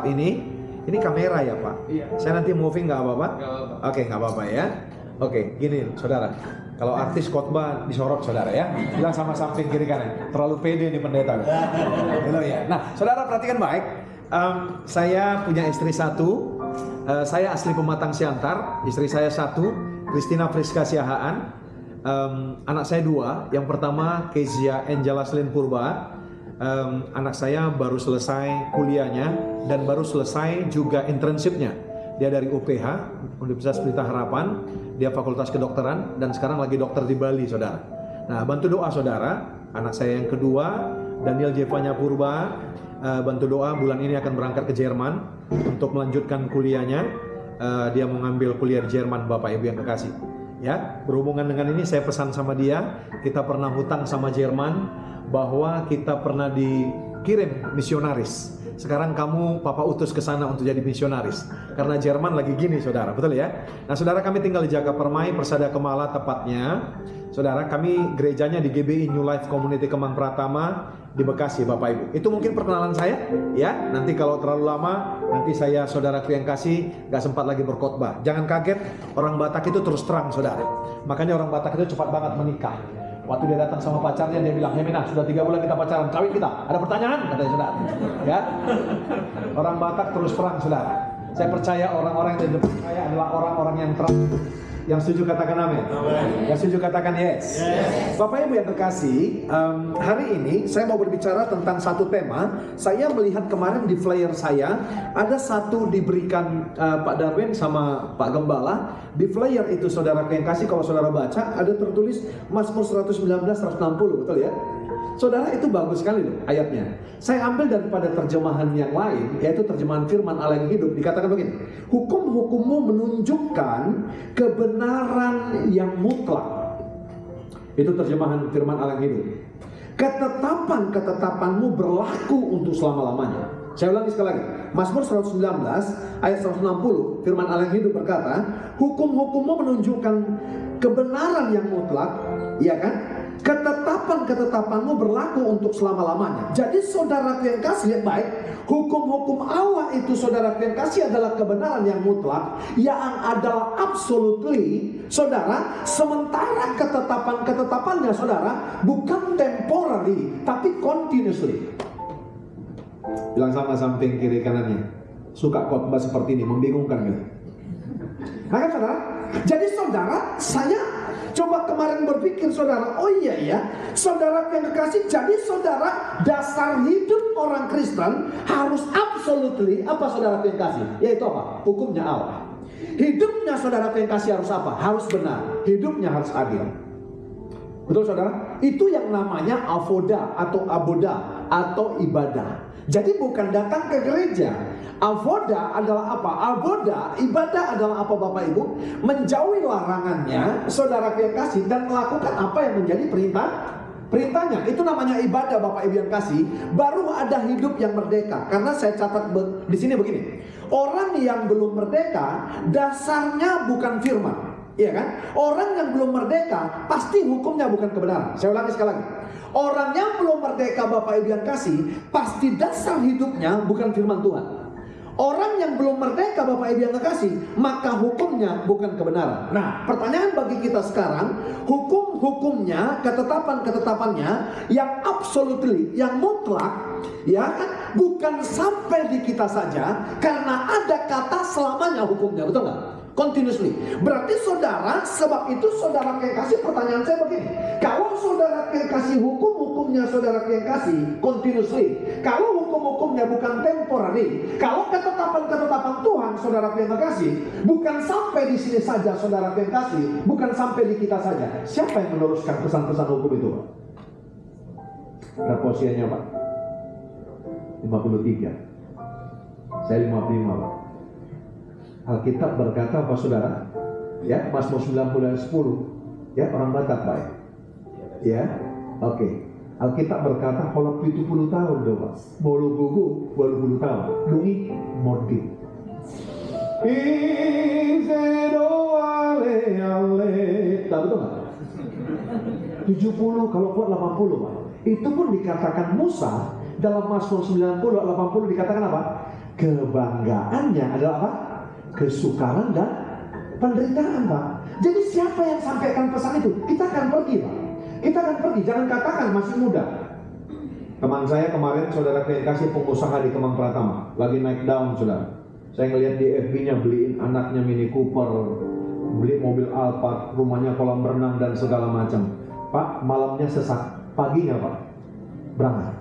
Ini kamera ya Pak? Iya. Saya nanti moving nggak apa-apa? Nggak apa-apa. Oke, nggak apa-apa ya. Oke, gini saudara. Kalau artis khotbah disorot saudara ya, bilang sama samping kiri kanan. Terlalu pede nih pendeta. Gitu ya. Nah, saudara perhatikan baik. Saya punya istri satu. Saya asli Pematang Siantar. Istri saya satu, Christina Friska Siahaan. Anak saya dua. Yang pertama Kezia Angela Selin Purba. Anak saya baru selesai kuliahnya dan baru selesai juga internshipnya. Dia dari UPH, Universitas Pelita Harapan. Dia fakultas kedokteran dan sekarang lagi dokter di Bali, saudara. Nah, bantu doa saudara. Anak saya yang kedua, Daniel Jevanya Purba, bantu doa bulan ini akan berangkat ke Jerman untuk melanjutkan kuliahnya. Dia mau ngambil kuliah di Jerman, Bapak Ibu yang kekasih. Ya, berhubungan dengan ini saya pesan sama dia, kita pernah hutang sama Jerman bahwa kita pernah dikirim misionaris. Sekarang kamu Papa utus ke sana untuk jadi misionaris. Karena Jerman lagi gini saudara, betul ya? Nah saudara, kami tinggal di Jaga Permai, Persada Kemala tepatnya. Saudara, kami gerejanya di GBI New Life Community Kemang Pratama di Bekasi, Bapak Ibu. Itu mungkin perkenalan saya, ya. Nanti kalau terlalu lama, nanti saya saudaraku yang kasih gak sempat lagi berkhotbah. Jangan kaget, orang Batak itu terus terang saudara. Makanya orang Batak itu cepat banget menikah. Waktu dia datang sama pacarnya, dia bilang, Hemina, sudah 3 bulan kita pacaran, kawin kita. Ada pertanyaan? Katanya saudara. Ya, orang Batak terus terang saudara. Saya percaya orang-orang yang di depan saya adalah orang-orang yang terang. Yang setuju katakan amin. Yang setuju katakan yes. Bapak Ibu yang terkasih, hari ini saya mau berbicara tentang satu tema. Saya melihat kemarin di flyer saya ada satu diberikan Pak Darwin sama Pak Gembala. Di flyer itu saudara yang kasih, kalau saudara baca ada tertulis Mazmur 119 160, betul ya? Saudara, itu bagus sekali loh ayatnya. Saya ambil daripada terjemahan yang lain, yaitu terjemahan firman Allah yang hidup. Dikatakan begini, hukum-hukummu menunjukkan kebenaran yang mutlak. Itu terjemahan firman Allah yang hidup. Ketetapan-ketetapanmu berlaku untuk selama-lamanya. Saya ulangi sekali lagi. Mazmur 119 ayat 160, firman Allah yang hidup berkata, hukum-hukummu menunjukkan kebenaran yang mutlak, ya kan? Ketetapan-ketetapanmu berlaku untuk selama-lamanya. Jadi saudara yang kasih, lihat baik, hukum-hukum Allah itu saudara yang kasih adalah kebenaran yang mutlak, yang adalah absolutely, saudara. Sementara ketetapan-ketetapannya saudara bukan temporary, tapi continuously. Bilang sama samping kiri kanannya, suka khotbah seperti ini, membingungkan gitu. Nah kan saudara, jadi saudara, saya coba kemarin berpikir saudara, oh iya ya, saudara yang kekasih, jadi saudara, dasar hidup orang Kristen harus absolutely, apa saudara yang kasih? Yaitu apa? Hukumnya Allah. Hidupnya saudara yang kasih harus apa? Harus benar. Hidupnya harus adil. Betul saudara? Itu yang namanya avoda atau aboda atau ibadah. Jadi bukan datang ke gereja. Avoda adalah apa? Avoda, ibadah adalah apa Bapak Ibu? Menjauhi larangannya, saudara yang kasih, dan melakukan apa yang menjadi perintahnya. Itu namanya ibadah Bapak Ibu yang kasih. Baru ada hidup yang merdeka. Karena saya catat di sini begini. Orang yang belum merdeka, dasarnya bukan firman. Iya kan? Orang yang belum merdeka pasti hukumnya bukan kebenaran. Saya ulangi sekali lagi. Orang yang belum merdeka Bapak Ibu yang kasih, pasti dasar hidupnya bukan firman Tuhan. Orang yang belum merdeka Bapak Ibu yang kekasih, maka hukumnya bukan kebenaran. Nah, pertanyaan bagi kita sekarang, hukum-hukumnya, ketetapan-ketetapannya yang absolutely, yang mutlak, ya kan, bukan sampai di kita saja, karena ada kata selamanya hukumnya, betul nggak? Continuously. Berarti saudara, sebab itu saudara yang kasih, pertanyaan saya begini, kalau saudara yang kasih hukum-hukumnya saudara yang kasih continuously, kalau hukum-hukumnya bukan temporary, kalau ketetapan-ketetapan Tuhan saudara yang kasih bukan sampai di sini saja saudara yang kasih, bukan sampai di kita saja, siapa yang meneruskan pesan-pesan hukum itu Pak? Berapa usianya Pak? 53. Saya 55 Pak. Alkitab berkata apa saudara? Ya, Mazmur 90 ayat 10. Ya, orang Batak Pak. Ya, oke. Alkitab berkata kalau 70 tahun doa, Pak. Bolu gugu, 20 tahun. Lungi modi. Izedo ale ale. Tahu betul nggak? 70 kalau kuat 80 Pak. Itu pun dikatakan Musa dalam Mazmur 90, 80 dikatakan apa? Kebanggaannya adalah apa? Kesukaran dan penderitaan, Pak. Jadi siapa yang sampaikan pesan itu? Kita akan pergi, Pak. Kita akan pergi, jangan katakan masih muda. Teman saya kemarin, saudara klien kasih pengusaha di Kemang Pratama, lagi naik daun, saudara. Saya ngelihat di FB-nya beliin anaknya Mini Cooper, beli mobil Alphard, rumahnya kolam renang dan segala macam. Pak, malamnya sesak, paginya Pak berangkat.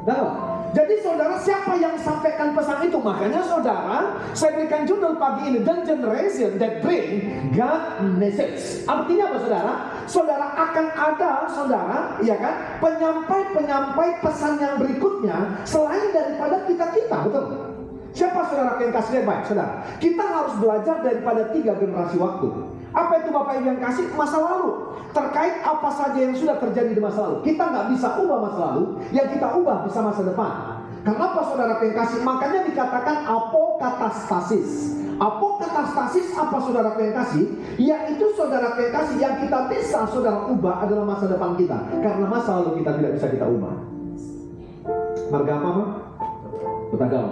Nah, jadi saudara, siapa yang sampaikan pesan itu? Makanya saudara, saya berikan judul pagi ini, The Generation That Bring God Message. Artinya apa, saudara? Saudara akan ada, saudara, ya kan, penyampai-penyampai pesan yang berikutnya selain daripada kita, betul? Siapa saudara yang kasih baik, saudara? Kita harus belajar daripada 3 generasi waktu. Apa itu Bapak Ibu yang kasih? Masa lalu. Terkait apa saja yang sudah terjadi di masa lalu. Kita nggak bisa ubah masa lalu, yang kita ubah bisa masa depan. Kenapa saudara yang kasih? Makanya dikatakan apokatastasis. Apokatastasis apa saudara yang kasih? Yaitu saudara yang kasih yang kita bisa saudara ubah adalah masa depan kita. Karena masa lalu kita tidak bisa kita ubah. Marga apa, Pak? Betagau.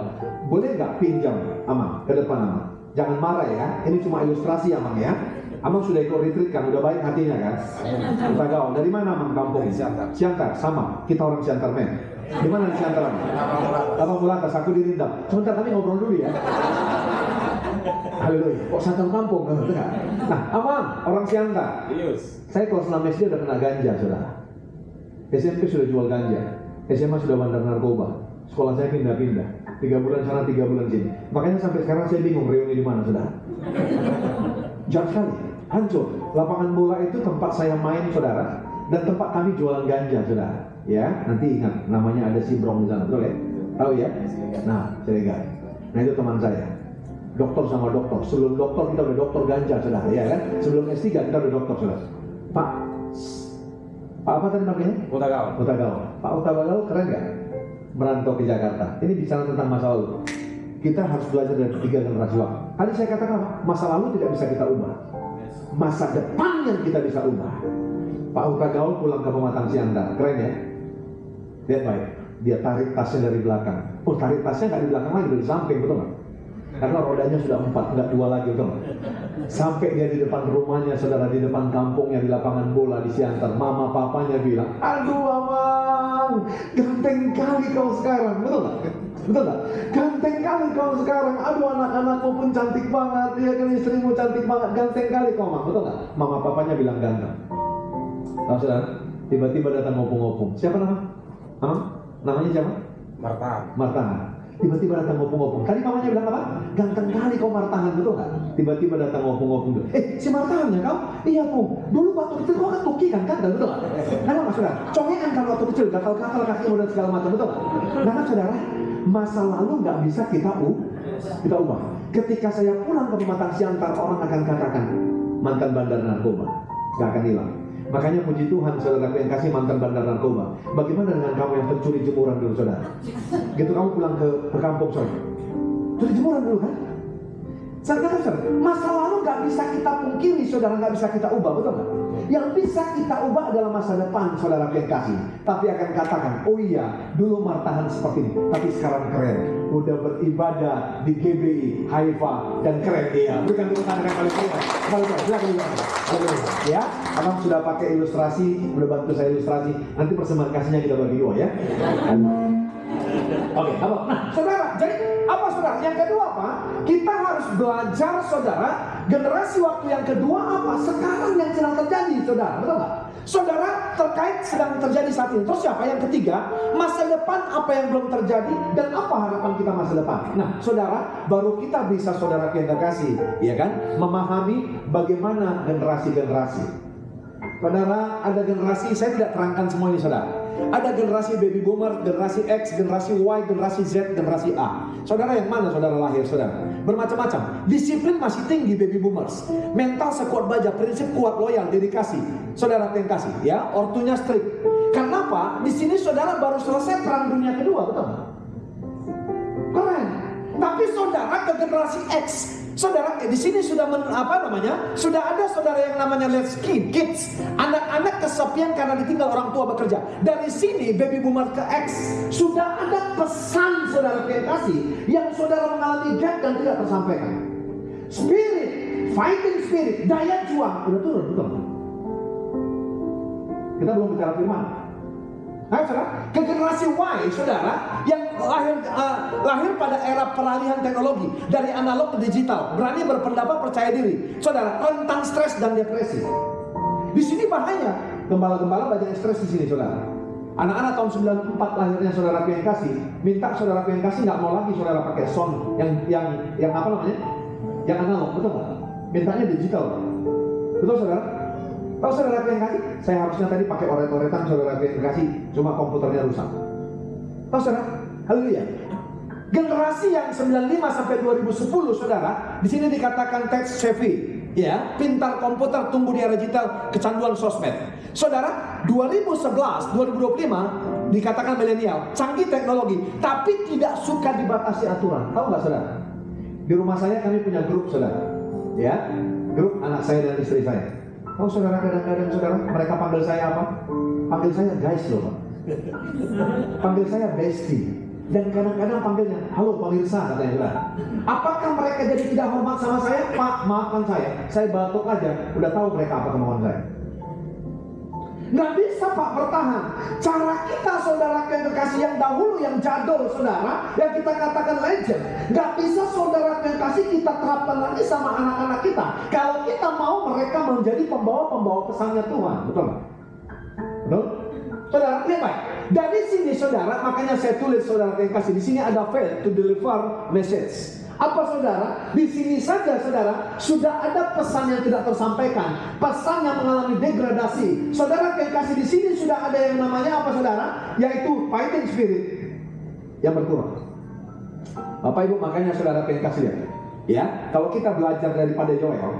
Boleh nggak pinjam Amang ke depan Amang? Jangan marah ya, ini cuma ilustrasi Amang ya. Amang sudah ikut retreat kan, udah baik hatinya kan? Betagau. Dari mana Amang kampung? Siantar, sama. Kita orang Siantar men. Di mana di Siantar Amang? Lapang Mulatas, aku di Rindam. Sebentar kami ngobrol dulu ya. Haleluya, kok satu kampung? Nah, Amang, orang Siantar. Saya kelas 6 SD udah kena ganja, saudara. SMP sudah jual ganja. SMA sudah bandar narkoba. Sekolah saya pindah-pindah. 3 bulan sana, 3 bulan sini. Makanya sampai sekarang saya bingung reuni di mana, saudara. Jauh sekali, hancur. Lapangan bola itu tempat saya main, saudara, dan tempat kami jualan ganja, saudara. Ya, nanti ingat, namanya ada Simbrong di sana, betul ya? Tahu ya? Nah, Cilegon. Nah itu teman saya. Dokter sama dokter. Sebelum dokter kita udah dokter ganja, saudara, ya kan? Sebelum S3 kita udah dokter, saudara. Pak apa tadi namanya? Utagawa. Pak Utagawa keren gak? Merantau ke Jakarta. Ini bicara tentang masa lalu. Kita harus belajar dari 3 generasi waktu. Tadi saya katakan masa lalu tidak bisa kita ubah. Masa depan yang kita bisa ubah. Pak Utagawa pulang ke Pematang Siantar. Keren ya? Lihat baik. Dia tarik tasnya dari belakang. Oh, tarik tasnya nggak di belakang lagi, dari samping, betul nggak? Karena rodanya sudah 4, nggak 2 lagi, betul nggak? Sampai dia di depan rumahnya, saudara, di depan kampungnya, di lapangan bola di Siantar. Mama papanya bilang, aduh Amang, ganteng kali kau sekarang, betul nggak? Betul nggak? Ganteng kali kau sekarang. Aduh, anak-anakmu pun cantik banget, dia kan istrimu cantik banget, ganteng kali kau, Mang, betul nggak? Mama papanya bilang ganteng. Tahu saudara? Tiba-tiba datang ngopung-ngopung. Siapa nama? Namanya siapa? Martahan. Tiba-tiba datang ngopung-ngopung. Tadi mamanya bilang apa? Ganteng kali kau Martahan, betul nggak? Tiba-tiba datang ngopung-ngopung. Si Martahannya kau? Iya Pung. Dulu waktu kecil kau kan tuki kan? Betul nggak? Kenapa saudara? Congean kan waktu kecil, gatal-gatal kakimu dan segala macam, betul nggak? Nah saudara, masa lalu nggak bisa kita ubah. Ketika saya pulang ke Pematang Siantar, orang akan katakan mantan bandar narkoba, nggak akan hilang. Makanya puji Tuhan, saudara yang kasih mantan bandar narkoba. Bagaimana dengan kamu yang pencuri jemuran dulu, saudara? Gitu kamu pulang ke kampung, saudara, curi jemuran dulu kan? Saudara, masa lalu nggak bisa kita pungkiri, saudara, nggak bisa kita ubah, betul nggak? Yang bisa kita ubah adalah masa depan, saudara yang kasih. Tapi akan katakan, oh iya, dulu Martahan seperti ini, tapi sekarang keren. Udah beribadah di GBI, Haifa, dan keren dia. Bukan tepuk tangan yang paling keren. Silakan. Ya, abang sudah pakai ilustrasi, udah bantu saya ilustrasi. Nanti persembahan kasihnya kita bagi 2 ya. Oke, apa? Nah, saudara, jadi apa saudara? Yang kedua apa? Kita harus belajar, saudara. Generasi waktu yang kedua apa? Sekarang yang sedang terjadi, saudara, betul nggak? Saudara, terkait sedang terjadi saat ini. Terus siapa? Yang ketiga, masa depan apa yang belum terjadi dan apa harapan kita masa depan. Nah, saudara, baru kita bisa, saudara yang terkasih, ya kan, memahami bagaimana generasi-generasi. Saudara, ada generasi, saya tidak terangkan semua ini, saudara. Ada generasi baby boomer, generasi X, generasi Y, generasi Z, generasi A. Saudara yang mana saudara lahir, saudara? Bermacam-macam. Disiplin masih tinggi baby boomers. Mental sekuat baja, prinsip kuat, loyal, dedikasi. Saudara yang kasih, ya, ortunya strict. Kenapa? Di sini saudara baru selesai perang dunia kedua, betul? Keren. Tapi saudara ke generasi X, saudara di sini sudah sudah ada saudara yang namanya let's kids, anak-anak kesepian karena ditinggal orang tua bekerja. Dari sini baby boomer ke X sudah ada pesan saudara yang kasih yang saudara mengalami gap dan tidak tersampaikan. Spirit, fighting spirit, daya juang udah turun, betul? Kita belum bicara firman. Nah, saudara, ke generasi Y, saudara, yang lahir pada era peralihan teknologi dari analog ke digital, berani berpendapat, percaya diri, saudara, rentan stres dan depresi. Di sini bahaya, gembala-gembala banyak stres di sini, saudara. Anak-anak tahun 94 lahirnya saudara yang kasih, minta saudara yang kasih nggak mau lagi saudara pakai sound yang apa namanya, yang analog, betul nggak? Mintanya digital, betul saudara? Kalau saudara yang kasih, saya harusnya tadi pakai oret-oretan, saudara yang kasih, cuma komputernya rusak. Tahu saudara? Haleluya. Generasi yang 95 sampai 2010, saudara, di sini dikatakan tech savvy, ya, pintar komputer, tumbuh di era digital, kecanduan sosmed. Saudara, 2011, 2025 dikatakan milenial, canggih teknologi, tapi tidak suka dibatasi aturan. Tahu nggak saudara? Di rumah saya kami punya grup, saudara, ya, grup anak saya dan istri saya. Tahu saudara, kadang-kadang saudara, mereka panggil saya apa? Panggil saya guys loh, Pak. Panggil saya bestie. Dan kadang-kadang panggilnya, halo pemirsa, katanya saudara. Apakah mereka jadi tidak hormat sama saya? Pak, maafkan saya batuk aja, udah tahu mereka apa kemauan saya. Nggak bisa Pak bertahan. Cara kita saudara yang kekasih yang dahulu, yang jadul saudara, yang kita katakan legend, nggak bisa saudara yang kasih kita terapkan lagi sama anak-anak kita. Kalau kita mau mereka menjadi pembawa pesannya Tuhan, betul nggak? Betul? Saudara, lihat baik. Dari sini saudara, makanya saya tulis saudara yang kasih di sini ada fail to deliver message. Apa saudara? Di sini saja saudara sudah ada pesan yang tidak tersampaikan, pesan yang mengalami degradasi. Saudara yang kasih di sini sudah ada yang namanya apa saudara? Yaitu fighting spirit yang berkurang. Bapak Ibu, makanya saudara yang kasih ya, kalau kita belajar daripada Yoel,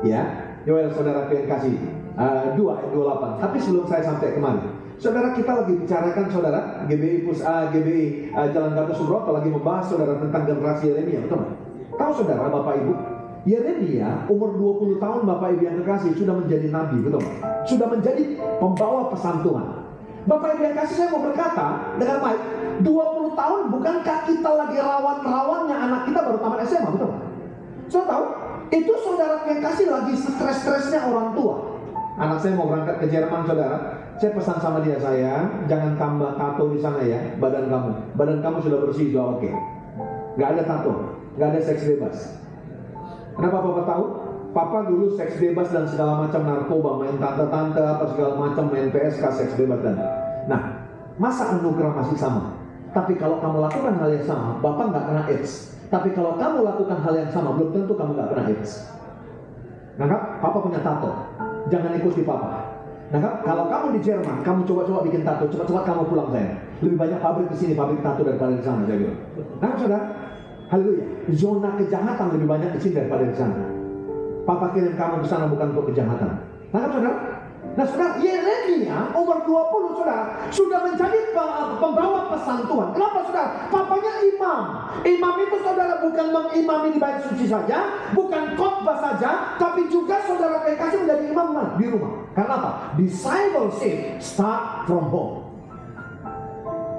ya, Yoel saudara yang kasih 2 ayat 28. Tapi sebelum saya sampai kemana? Saudara, kita lagi bicarakan saudara GBI Jalan Gatot Subroto lagi membahas saudara tentang generasi Yeremia, betul nggak? Tahu saudara Bapak Ibu, Yeremia umur 20 tahun Bapak Ibu yang terkasih sudah menjadi nabi, betul nggak? Sudah menjadi pembawa pesan Tuhan. Bapak Ibu yang kasih, saya mau berkata dengan baik, 20 tahun bukankah kita lagi rawan-rawannya anak kita baru tamat SMA, betul nggak? Saudara tahu, itu saudara yang kasih lagi stres-stresnya orang tua. Anak saya mau berangkat ke Jerman saudara. Saya pesan sama dia, sayang, jangan tambah tato di sana ya, badan kamu sudah bersih, sudah oke. Gak ada tato, gak ada seks bebas. Kenapa Papa tahu? Papa dulu seks bebas dan segala macam narkoba, main tante-tante apa segala macam, main PSK, seks bebas dan. Nah, masa anugerah masih sama? Tapi kalau kamu lakukan hal yang sama, Bapak gak kena AIDS. Tapi kalau kamu lakukan hal yang sama, belum tentu kamu gak kena AIDS. Nah, Papa punya tato, jangan ikuti Papa. Nah, kalau kamu di Jerman, kamu coba-coba bikin tato, cepat-cepat kamu pulang saya. Lebih banyak pabrik di sini, pabrik tato daripada di sana, saya bilang. Nah, saudara, haleluya. Zona kejahatan lebih banyak di sini daripada di sana. Papa kirim kamu ke sana bukan untuk kejahatan. Nah, saudara. Nah, saudara, Yeremia umur 20 saudara sudah menjadi pembawa pesan Tuhan. Kenapa saudara? Papanya imam. Imam itu saudara bukan mengimami di bait suci saja, bukan khotbah saja, tapi juga saudara kasih menjadi imam di rumah. Karena apa? Discipleship start from home.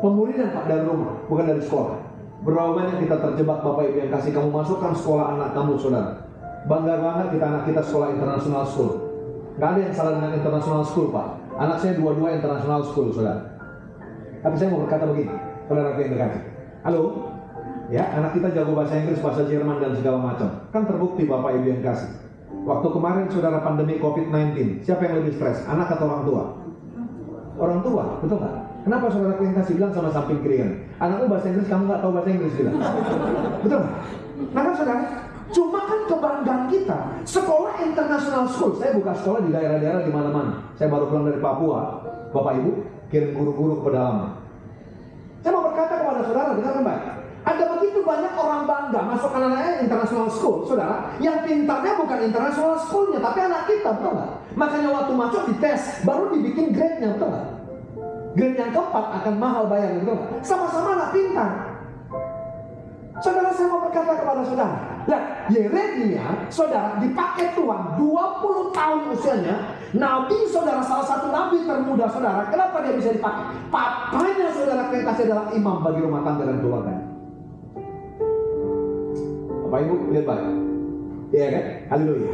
Pemuridan Pak dari rumah, bukan dari sekolah. Berapa banyak kita terjebak Bapak Ibu yang kasih, kamu masukkan sekolah anak kamu saudara. Bangga banget kita anak kita sekolah international school. Gak ada yang salah dengan international school Pak. Anak saya dua-dua international school saudara. Tapi saya mau berkata begini, saudara yang dekat. Halo, ya, anak kita jago bahasa Inggris, bahasa Jerman dan segala macam. Kan terbukti Bapak Ibu yang kasih. Waktu kemarin saudara pandemi COVID-19, siapa yang lebih stres? Anak atau orang tua? Orang tua, betul nggak? Kenapa saudara yang kasih bilang sama samping kiri kan? Anakku bahasa Inggris, kamu nggak tahu bahasa Inggris bilang. Betul nggak? Nah kan saudara, cuma kan kebanggaan kita. Sekolah international school, saya buka sekolah di daerah-daerah di mana-mana. Saya baru pulang dari Papua, Bapak Ibu kirim guru-guru ke pedalaman. Saya mau berkata kepada saudara, dengarkan baik. Ada begitu banyak orang bangga masuk anak-anaknya international school, saudara. Yang pintarnya bukan international schoolnya, tapi anak kita, betul nggak? Makanya waktu masuk dites, baru dibikin grade-nya, betul nggak? Grade yang keempat akan mahal bayarnya, betul nggak? Sama-sama anak pintar. Saudara, saya mau berkata kepada saudara, lihat, Yeremia, saudara, dipakai Tuhan 20 tahun usianya. Nabi, saudara, salah satu nabi termuda, saudara. Kenapa dia bisa dipakai? Papanya saudara kasih adalah imam bagi rumah tangga dan keluarga. Bapak Ibu, lihat baik. Iya kan? Haleluya.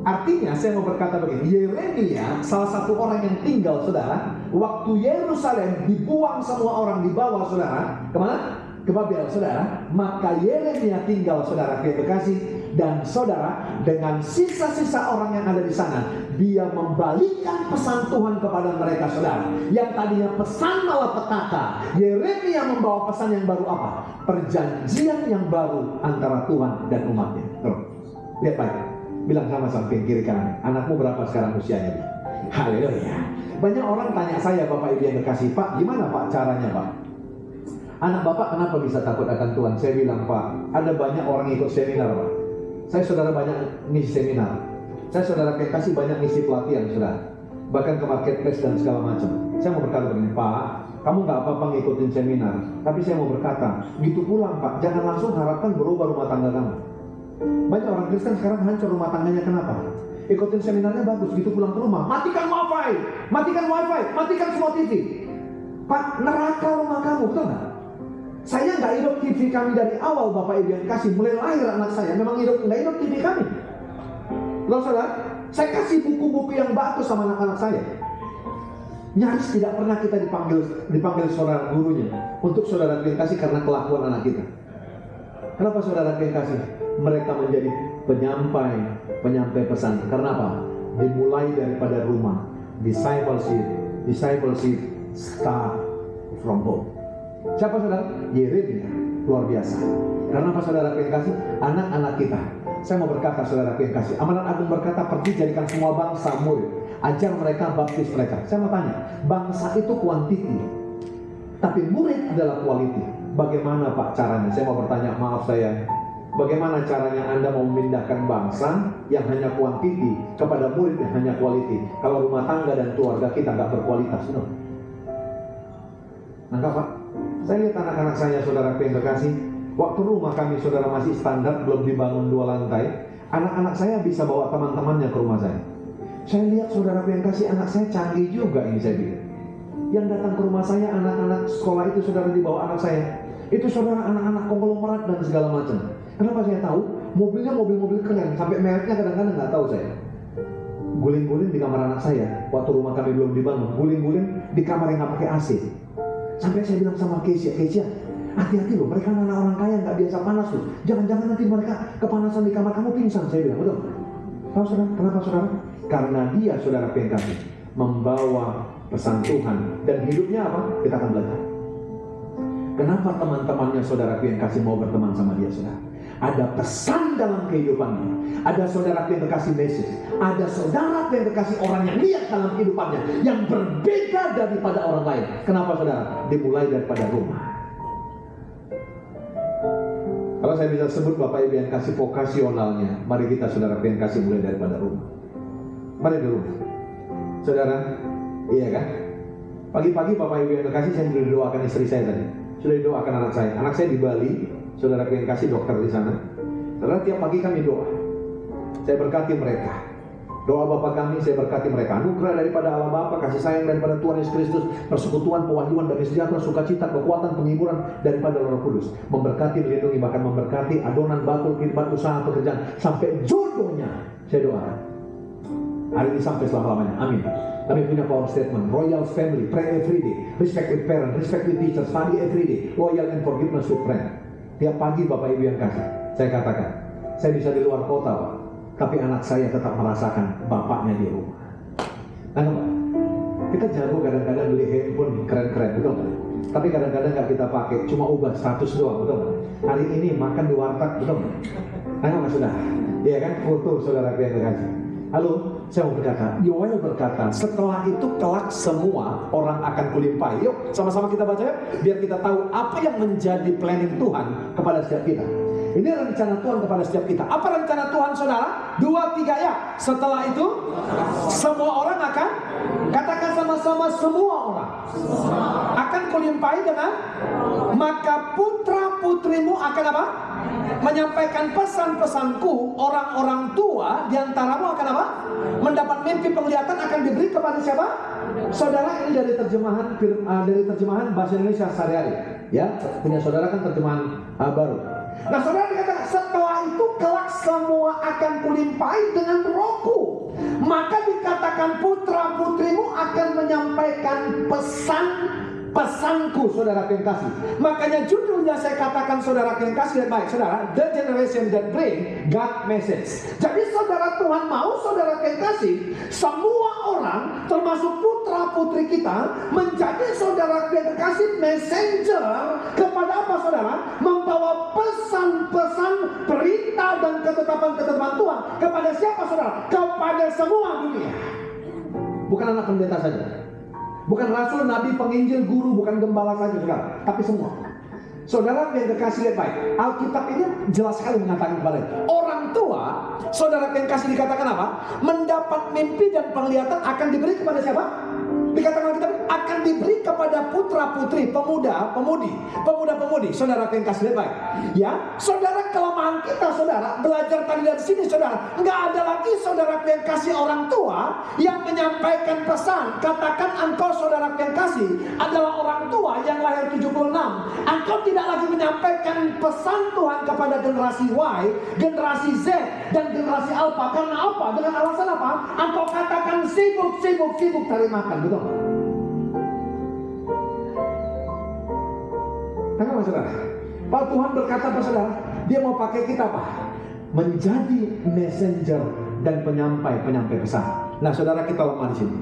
Artinya saya mau berkata begini, Yeremia salah satu orang yang tinggal, saudara, waktu Yerusalem dibuang semua orang, dibawa, saudara, kemana? Ke Babel, saudara. Maka Yeremia tinggal, saudara, ke Bekasi. Dan saudara, dengan sisa-sisa orang yang ada di sana, dia membalikkan pesan Tuhan kepada mereka, saudara. Yang tadinya pesan malapetaka, Yeremia membawa pesan yang baru apa? Perjanjian yang baru antara Tuhan dan umatnya. Terus, lihat baik. Bilang sama kiri kanan, anakmu berapa sekarang usianya? Haleluya. Banyak orang tanya saya, Bapak Ibu yang kekasih, Pak, gimana Pak caranya Pak? Anak Bapak kenapa bisa takut akan Tuhan? Saya bilang, Pak, ada banyak orang ikut seminar Pak. Saya saudara banyak ngisi seminar. Saya saudara kasih banyak ngisi pelatihan saudara. Bahkan ke marketplace dan segala macam. Saya mau berkata begini, Pak, kamu nggak apa-apa ngikutin seminar. Tapi saya mau berkata, gitu pulang Pak, jangan langsung harapkan berubah rumah tangga kamu. Banyak orang Kristen sekarang hancur rumah tangganya, kenapa? Ikutin seminarnya bagus, gitu pulang ke rumah, matikan wifi, matikan semua TV. Pak, neraka rumah kamu, betul nggak? Saya nggak hidup TV kami dari awal, Bapak Ibu yang kasih, mulai lahir anak saya, memang nggak hidup TV kami. Loh saudara, saya kasih buku-buku yang bagus sama anak-anak saya. Nyaris tidak pernah kita dipanggil saudara gurunya untuk saudara yang kasih karena kelakuan anak kita. Kenapa saudara yang kasih? Mereka menjadi penyampai pesan. Karena apa? Dimulai daripada rumah. Discipleship start from home. Siapa saudara? Yeremia. Luar biasa. Karena apa saudara yang kasih? Anak-anak kita. Saya mau berkata saudara yang kasih, Amanat Agung berkata, pergi jadikan semua bangsa murid, ajar mereka, baptis mereka. Saya mau tanya, bangsa itu kuantiti, tapi murid adalah quality. Bagaimana Pak caranya? Saya mau bertanya, maaf saya, bagaimana caranya Anda mau memindahkan bangsa yang hanya kuantiti kepada murid yang hanya quality? Kalau rumah tangga dan keluarga kita nggak berkualitas, no. Nangkap Pak? Saya lihat anak-anak saya, saudara yang terkasih, waktu rumah kami saudara masih standar, belum dibangun 2 lantai, anak-anak saya bisa bawa teman-temannya ke rumah saya. Saya lihat saudara yang kasih, anak saya canggih juga ini, saya pikir. Yang datang ke rumah saya, anak-anak sekolah itu saudara dibawa anak saya. Itu saudara anak-anak konglomerat dan segala macam. Kenapa saya tahu? Mobilnya mobil-mobil keren, sampai mereknya kadang-kadang nggak tahu saya. Guling-guling di kamar anak saya, waktu rumah kami belum dibangun, guling-guling di kamar yang nggak pakai AC. Sampai saya bilang sama Keisha, hati-hati loh, mereka anak orang kaya nggak biasa panas loh. Jangan-jangan nanti mereka kepanasan di kamar kamu pingsan, saya bilang, betul? Tahu saudara? Kenapa saudara? Karena dia saudara kasih membawa pesan Tuhan dan hidupnya apa? Kita akan belajar. Kenapa teman-temannya saudara yang kasih mau berteman sama dia saudara? Ada pesan dalam kehidupannya. Ada saudara yang kasih message. Ada saudara yang kasih orang yang lihat dalam kehidupannya yang berbeda daripada orang lain. Kenapa saudara? Dimulai daripada rumah. Kalau saya bisa sebut Bapak Ibu yang kasih vokasionalnya, mari kita saudara yang kasih mulai daripada rumah. Mari di rumah. Saudara, iya kan? Pagi-pagi Bapak Ibu yang kasih, saya sudah doakan istri saya tadi. Sudah doakan anak saya. Anak saya di Bali, saudara yang kasih dokter di sana. Saudara, tiap pagi kami doa. Saya berkati mereka. Doa Bapa kami, saya berkati mereka. Anugerah daripada Allah Bapa, kasih sayang daripada Tuhan Yesus Kristus, persekutuan, pewahyuan, damai sejahtera, sukacita, kekuatan, penghiburan daripada Roh Kudus. Memberkati, melindungi, bahkan memberkati adonan, bakul, kehidupan, usaha, pekerjaan, sampai jodohnya. Saya doakan. Hari ini sampai selama-lamanya. Amin. Kami punya power statement, royal family, pray every day, respect with parents, respect with teachers, study every day, loyal and forgiveness with friends. Tiap pagi Bapak Ibu yang kasih, saya katakan, saya bisa di luar kota Pak, tapi anak saya tetap merasakan bapaknya di rumah. Nah, kita jago kadang-kadang beli handphone keren-keren, betul nggak? Tapi kadang-kadang nggak kita pakai, cuma ubah status doang, betul nggak? Hari ini makan di warteg, betul nggak? Nah, sudah, iya kan? Foto saudara yang kasih. Halo, saya mau berkata, Yoel berkata, setelah itu kelak semua orang akan kulimpahi. Yuk, sama-sama kita baca ya, biar kita tahu apa yang menjadi planning Tuhan kepada setiap kita. Ini rencana Tuhan kepada setiap kita. Apa rencana Tuhan saudara? 2, 3 ya. Setelah itu, semua orang akan, katakan sama-sama, semua orang akan kulimpahi dengan, maka putra putrimu akan apa? Menyampaikan pesan-pesanku. Orang-orang tua diantaramu akan apa? Mendapat mimpi penglihatan akan diberi kepada siapa? Saudara. Ini dari terjemahan bahasa Indonesia sehari-hari. Ya, punya saudara kan terjemahan baru. Nah, saudara dikatakan setelah itu kelak semua akan kulimpahi dengan rohku. Maka dikatakan putra putrimu akan menyampaikan pesanku, saudara yang kasih. Makanya judulnya saya katakan, saudara yang kasih, baik saudara, The Generation That Bring God Message. Jadi saudara, Tuhan mau saudara yang kasih, semua orang termasuk putra putri kita menjadi saudara yang kasih messenger kepada apa saudara? Membawa pesan-pesan, perintah dan ketetapan-ketetapan Tuhan kepada siapa saudara? Kepada semua dunia. Bukan anak pendeta saja, bukan rasul, nabi, penginjil, guru, bukan gembala saja saudara, tapi semua. Saudara yang kekasih, lihat baik, Alkitab ini jelas sekali mengatakan kepada orang tua, saudara yang kasih dikatakan apa? Mendapat mimpi dan penglihatan akan diberi kepada siapa? Dikatakan Alkitab akan diberi kepada putra putri, pemuda pemudi. Saudara yang kasih, lihat baik, ya saudara, kelemahan kita saudara, belajar tadi dari sini saudara, nggak ada lagi saudara yang kasih orang tua yang menyampaikan pesan. Katakan engkau saudara yang kasih adalah orang tua yang lahir 76. Engkau tidak lagi menyampaikan pesan Tuhan kepada generasi Y, generasi Z, dan generasi Alpha. Karena apa? Dengan alasan apa? Engkau katakan sibuk cari makan, betul? Tengok saudara, Pak Tuhan berkata pada saudara, Dia mau pakai kita apa? Menjadi messenger dan penyampai pesan. Nah saudara, kita lemah di sini.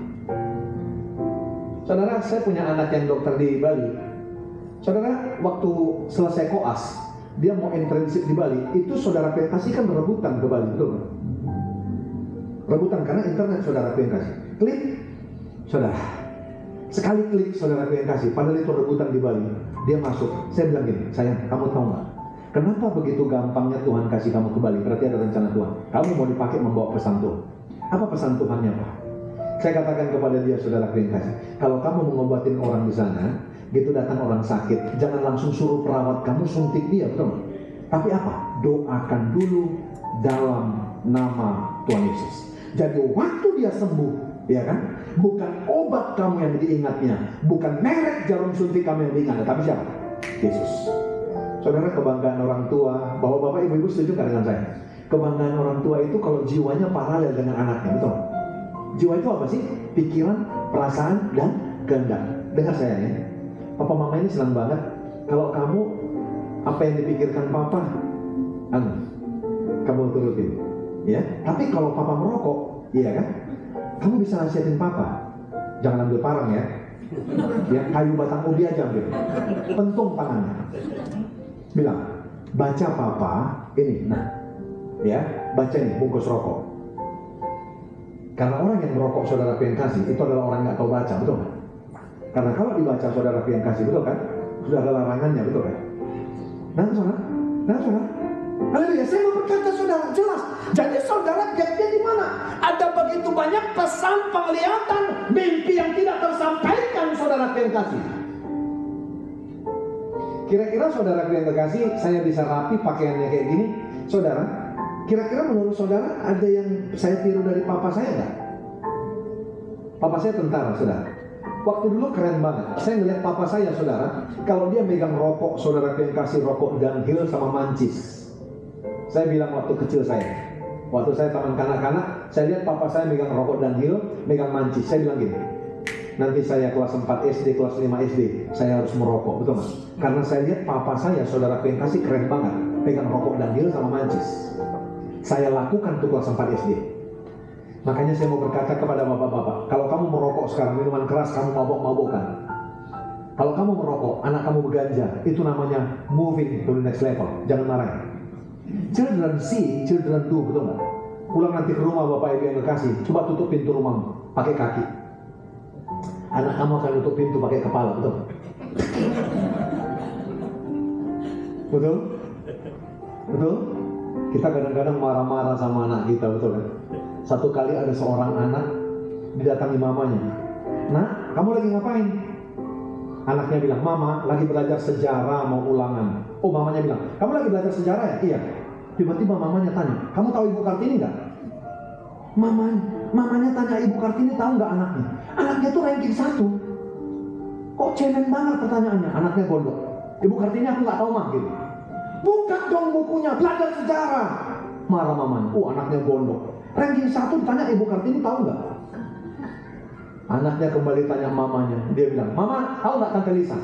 Saudara, saya punya anak yang dokter di Bali. Saudara, waktu selesai koas, dia mau internship di Bali. Itu saudara kasih kan rebutan ke Bali, betul? Rebutan karena internet saudara kasih. Klik, saudara. Sekali klik saudara kasih, padahal itu rebutan di Bali. Dia masuk. Saya bilang gini, sayang, kamu tahu nggak? Kenapa begitu gampangnya Tuhan kasih kamu ke Bali? Berarti ada rencana Tuhan. Kamu mau dipakai membawa pesan Tuhan. Apa pesan Tuhannya, Pak? Saya katakan kepada dia, saudara kasih, kalau kamu mengobatin orang di sana, gitu datang orang sakit, jangan langsung suruh perawat kamu suntik dia, betul? Tapi apa? Doakan dulu dalam nama Tuhan Yesus. Jadi waktu dia sembuh, ya kan? Bukan obat kamu yang diingatnya, bukan merek jarum suntik kamu yang diingatnya, tapi siapa? Yesus. Saudara, kebanggaan orang tua, bapak-bapak, ibu-ibu setuju kan dengan saya? Kebanggaan orang tua itu kalau jiwanya paralel dengan anaknya, betul? Jiwa itu apa sih? Pikiran, perasaan, dan kehendak. Dengar saya ya, papa mama ini senang banget kalau kamu apa yang dipikirkan papa, kamu turutin, ya. Tapi kalau papa merokok, iya kan? Kamu bisa nasihatin papa, jangan ambil parang ya. Ya, kayu batang ubi aja ambil, pentung tangannya. Bilang, baca papa ini, nah, ya, baca ini bungkus rokok. Karena orang yang merokok saudara yang kasih itu adalah orang yang nggak tahu baca, betul kan? Karena kalau dibaca saudara yang kasih, betul kan? Sudah ada larangannya, betul kan? Nah saudara, haleluya, saya mau berkata saudara, jelas. Jadi saudara gapnya di mana? Ada begitu banyak pesan, penglihatan, mimpi yang tidak tersampaikan saudara yang kasih. Kira-kira saudara yang terkasih, saya bisa rapi pakaiannya kayak gini, saudara. Kira-kira menurut saudara ada yang saya tiru dari papa saya nggak? Papa saya tentara, saudara. Waktu dulu keren banget. Saya ngeliat papa saya, saudara. Kalau dia megang rokok, saudara yang kasih rokok downhill sama mancis. Saya bilang waktu kecil saya, waktu saya taman kanak-kanak, saya lihat papa saya megang rokok downhill, megang mancis. Saya bilang gini, nanti saya kelas 4 SD, kelas 5 SD, saya harus merokok, betul mas? Karena saya lihat papa saya, saudara yang kasih keren banget, pegang rokok downhill sama mancis. Saya lakukan tuh kelas 4 SD. Makanya saya mau berkata kepada bapak-bapak, kalau kamu merokok sekarang, minuman keras, kamu mabok-mabokan. Kalau kamu merokok, anak kamu berganja, itu namanya moving to the next level. Jangan marah. Children see, children do, betul nggak? Pulang nanti ke rumah bapak ibu yang kasih, coba tutup pintu rumahmu pakai kaki. Anak kamu akan tutup pintu pakai kepala, betul? Betul? Betul? Kita kadang-kadang marah-marah sama anak kita, betul kan? Satu kali ada seorang anak didatangi mamanya. Nak, kamu lagi ngapain? Anaknya bilang, "Mama lagi belajar sejarah, mau ulangan." Oh, mamanya bilang, "Kamu lagi belajar sejarah ya?" "Iya." Tiba-tiba mamanya tanya, "Kamu tahu Ibu Kartini nggak?" Mamanya tanya Ibu Kartini tahu nggak anaknya. Anaknya tuh ranking 1. Kok cemen banget pertanyaannya. Anaknya gondok. "Ibu Kartini aku nggak tahu mah," gitu. "Buka dong bukunya, belajar sejarah." Marah mamanya. Anaknya gondok. Ranking 1 ditanya Ibu Kartini tahu nggak? Anaknya kembali tanya mamanya. Dia bilang, "Mama tahu nggak Tante Lisa?"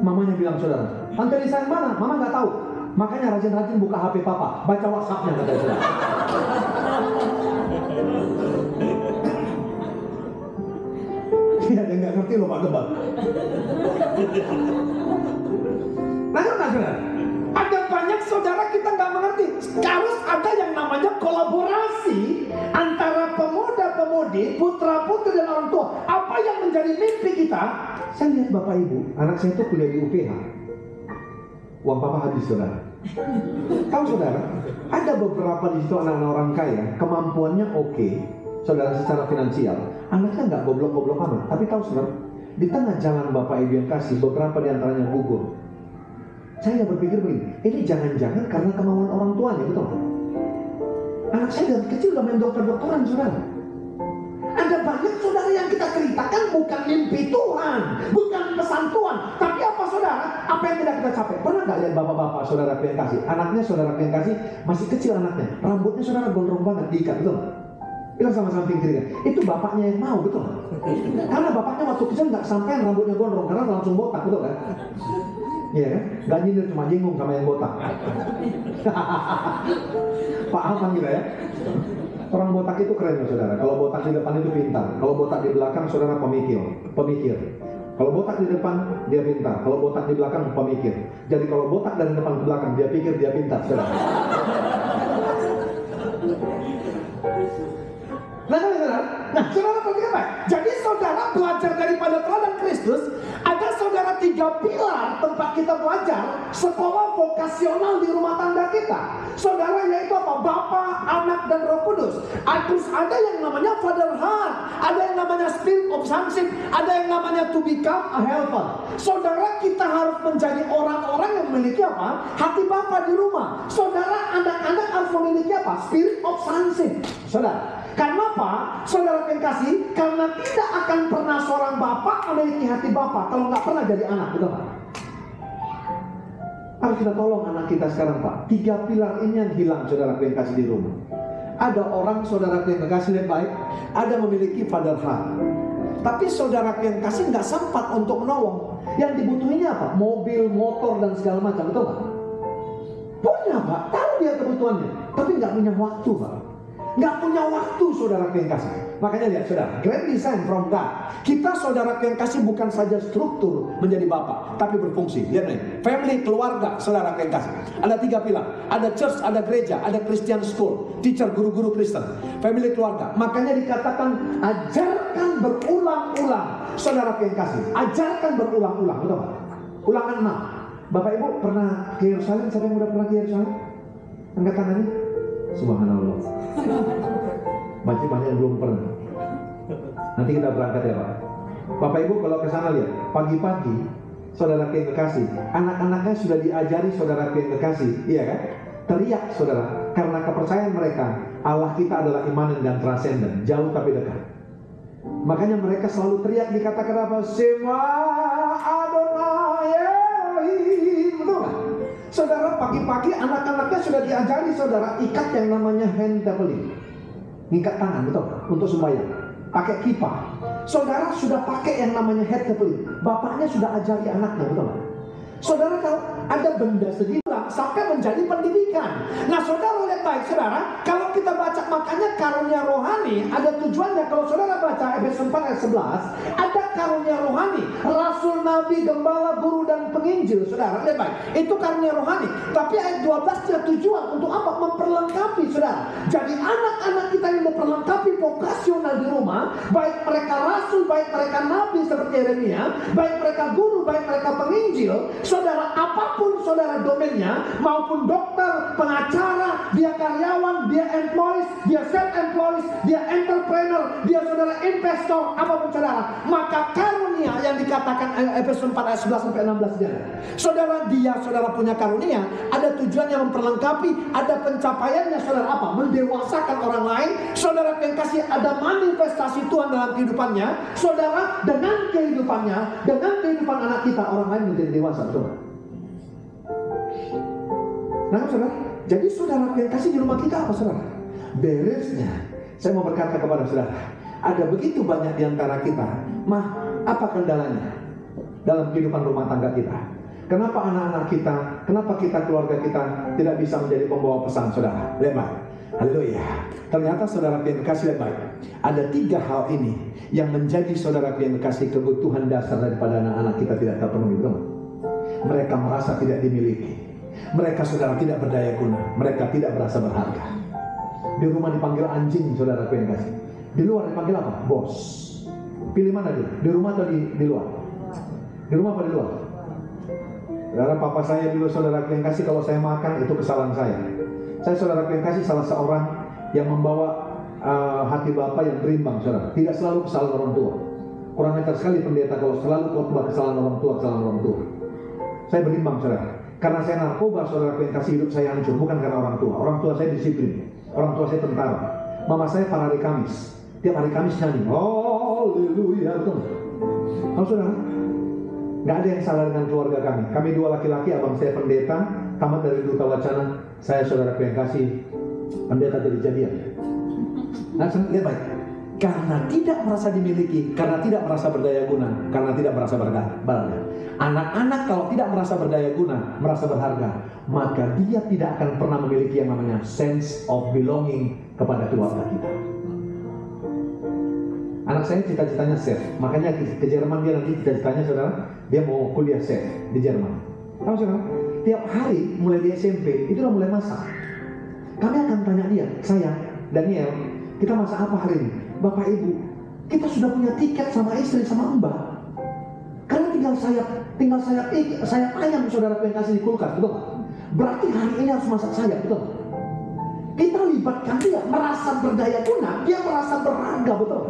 Mamanya bilang, "Saudara, Tante Lisa yang mana? Mama nggak tahu. Makanya rajin-rajin buka HP papa, baca WhatsApp-nya," kata dia. Dia nggak ngerti loh Pak Gebal. Nah, saudara, ada banyak saudara kita nggak mengerti. Harus ada yang namanya kolaborasi antara pemuda-pemudi, putra-putri dan orang tua. Apa yang menjadi mimpi kita? Saya lihat Bapak Ibu, anak saya itu kuliah di UPH. Uang papa habis, saudara. Tahu saudara, ada beberapa di situ anak-anak orang kaya, kemampuannya oke, saudara, secara finansial. Anaknya nggak goblok-goblok amat. Tapi tahu saudara, di tengah jalan Bapak Ibu yang kasih, beberapa di antaranya gugur. Saya berpikir begini, ini jangan-jangan karena kemauan orang tuanya, betul? Anak saya dari kecil udah main dokter-dokteran, saudara. Ada banyak saudara yang kita ceritakan bukan mimpi Tuhan, bukan pesan Tuhan, tapi apa saudara? Apa yang tidak kita capai? Pernah nggak lihat bapak-bapak saudara yang kasih? Anaknya saudara yang kasih masih kecil anaknya, rambutnya saudara gondrong banget diikat, betul? Bilang sama samping kiri, itu bapaknya yang mau, betul? Karena bapaknya waktu kecil nggak sampai rambutnya gondrong, karena langsung botak, betul kan? Iya kan? Gak nyindir, cuma jenggung sama yang botak. Pak Alman gitu ya. Orang botak itu keren ya saudara. Kalau botak di depan itu pintar. Kalau botak di belakang saudara pemikir. Kalau botak di depan dia pintar. Kalau botak di belakang pemikir. Jadi kalau botak dari depan ke belakang dia pikir dia pintar, saudara. Nah, saudara perhatikan baik. Jadi saudara belajar daripada teladan Kristus. Ada saudara 3 pilar tempat kita belajar sekolah vokasional di rumah tangga kita. Saudara, yaitu apa? Bapa, Anak, dan Roh Kudus. Terus ada yang namanya Father Heart, ada yang namanya Spirit of Sonship, ada yang namanya to become a helper. Saudara, kita harus menjadi orang-orang yang memiliki apa? Hati Bapa di rumah. Saudara, anak-anak harus memiliki apa? Spirit of Sonship. Saudara, karena apa? Saudara yang kasih, karena tidak akan pernah seorang bapak memiliki hati bapak kalau nggak pernah jadi anak, betul Pak? Harus kita tolong anak kita sekarang Pak. 3 pilar ini yang hilang saudara yang kasih di rumah. Ada orang saudara yang kasih yang baik, ada memiliki father heart. Tapi saudara yang kasih nggak sempat untuk menolong. Yang dibutuhinnya apa? Mobil, motor, dan segala macam, betul Pak? Punya Pak, tahu dia kebutuhannya, tapi nggak punya waktu Pak. Nggak punya waktu saudara yang kasih. Makanya lihat saudara, great design from God. Kita saudara yang kasih bukan saja struktur menjadi bapak, tapi berfungsi. Lihat nih, family, keluarga, saudara yang kasih. Ada 3 pilar. Ada church, ada gereja, ada Christian school, teacher, guru-guru Kristen. Family, keluarga. Makanya dikatakan ajarkan berulang-ulang. Saudara yang kasih, ajarkan berulang-ulang. Betul Pak? Ulangan 6. Bapak Ibu pernah ke Yerusalem? Siapa yang udah pernah ke Yerusalem? Angkat tangannya. Subhanallah. Banyak belum pernah. Nanti kita berangkat ya Pak. Bapak Ibu kalau ke sana lihat, pagi-pagi saudara yang kekasih, anak-anaknya sudah diajari saudara yang kekasih, iya kan? Teriak saudara, karena kepercayaan mereka Allah kita adalah imanen dan transenden, jauh tapi dekat. Makanya mereka selalu teriak, dikatakan apa? Shema Adonai Elohim, betul kan? Saudara, pagi-pagi anak-anaknya sudah diajari saudara ikat yang namanya hand tabling, ngikat tangan, betul, untuk sembahyang, pakai kipah. Saudara sudah pakai yang namanya head tabling, bapaknya sudah ajari anaknya, betul. Saudara tahu ada benda segitu sampai menjadi pendidikan. Nah saudara lihat baik saudara, kalau kita baca makanya karunia rohani ada tujuannya. Kalau saudara baca Efesus 4 ayat 11, ada karunia rohani, rasul, nabi, gembala, guru, dan penginjil. Saudara lihat baik, itu karunia rohani. Tapi ayat 12 ada tujuan untuk apa? Memperlengkapi saudara. Jadi anak-anak kita yang memperlengkapi vokasional di rumah, baik mereka rasul, baik mereka nabi seperti Yeremia, baik mereka guru, baik mereka penginjil, saudara, apapun saudara domainnya, maupun dokter, pengacara, dia karyawan, dia employees, dia self-employees, dia entrepreneur, dia saudara investor, apapun saudara, maka karunia yang dikatakan Efesus 4 ayat 11 sampai 16 dia. Saudara, dia saudara punya karunia, ada tujuannya memperlengkapi, ada pencapaiannya saudara apa? Mendewasakan orang lain. Saudara yang kasih, ada manifestasi Tuhan dalam kehidupannya. Saudara, dengan kehidupannya, dengan kehidupan anak kita, orang lain menjadi dewasa. Saudara. Nah, saudara, jadi saudara yang kasih di rumah kita apa saudara? Beresnya, saya mau berkata kepada saudara, ada begitu banyak di antara kita, apa kendalanya dalam kehidupan rumah tangga kita? Kenapa anak-anak kita, kenapa kita keluarga kita tidak bisa menjadi pembawa pesan saudara? Lihat, haleluya. Ternyata saudara yang kasih, lihat baik, ada 3 hal ini yang menjadi saudara yang kasih kebutuhan dasar daripada anak-anak kita tidak terpenuhi, betul? Mereka merasa tidak dimiliki, mereka saudara tidak berdaya guna, mereka tidak merasa berharga. Di rumah dipanggil anjing saudara yang kasih, di luar dipanggil apa? Bos. Pilih mana dulu? Di rumah atau di luar? Di rumah apa di luar? Saudara, papa saya dulu saudara yang kasih, kalau saya makan itu kesalahan saya. Saya saudara yang kasih salah seorang yang membawa hati bapak yang berimbang saudara. Tidak selalu kesalahan orang tua. Kurang ajar sekali pendeta kalau selalu khotbah kesalahan orang tua, kesalahan orang tua. Saya berimbang saudara. Karena saya narkoba saudara yang kasih, hidup saya hancur. Bukan karena orang tua. Orang tua saya disiplin. Orang tua saya tentara. Mama saya pada hari Kamis, tiap hari Kamis nyanyi haleluya, betul? Tahu saudara? Gak ada yang salah dengan keluarga kami. Kami 2 laki-laki, abang saya pendeta, tamat dari Duta Wacana. Saya saudara yang kasih pendeta jadi-jadian. Nah, lihat baik. Karena tidak merasa dimiliki, karena tidak merasa berdaya guna, karena tidak merasa berharga. Anak-anak kalau tidak merasa berdaya guna, merasa berharga, maka dia tidak akan pernah memiliki yang namanya sense of belonging kepada keluarga kita. Anak saya cita-citanya chef, makanya ke Jerman dia nanti cita-citanya saudara, dia mau kuliah chef di Jerman. Tahu saudara? Tiap hari mulai di SMP itu udah mulai masak. Kami akan tanya dia, sayang, Daniel, kita masak apa hari ini? Bapak Ibu, kita sudah punya tiket sama istri sama mbak. Karena tinggal sayap ayam saudara yang kasih di kulkas, betul? Berarti hari ini harus masak sayap, betul? Kita libatkan dia merasa berdaya guna, dia merasa berharga, betul?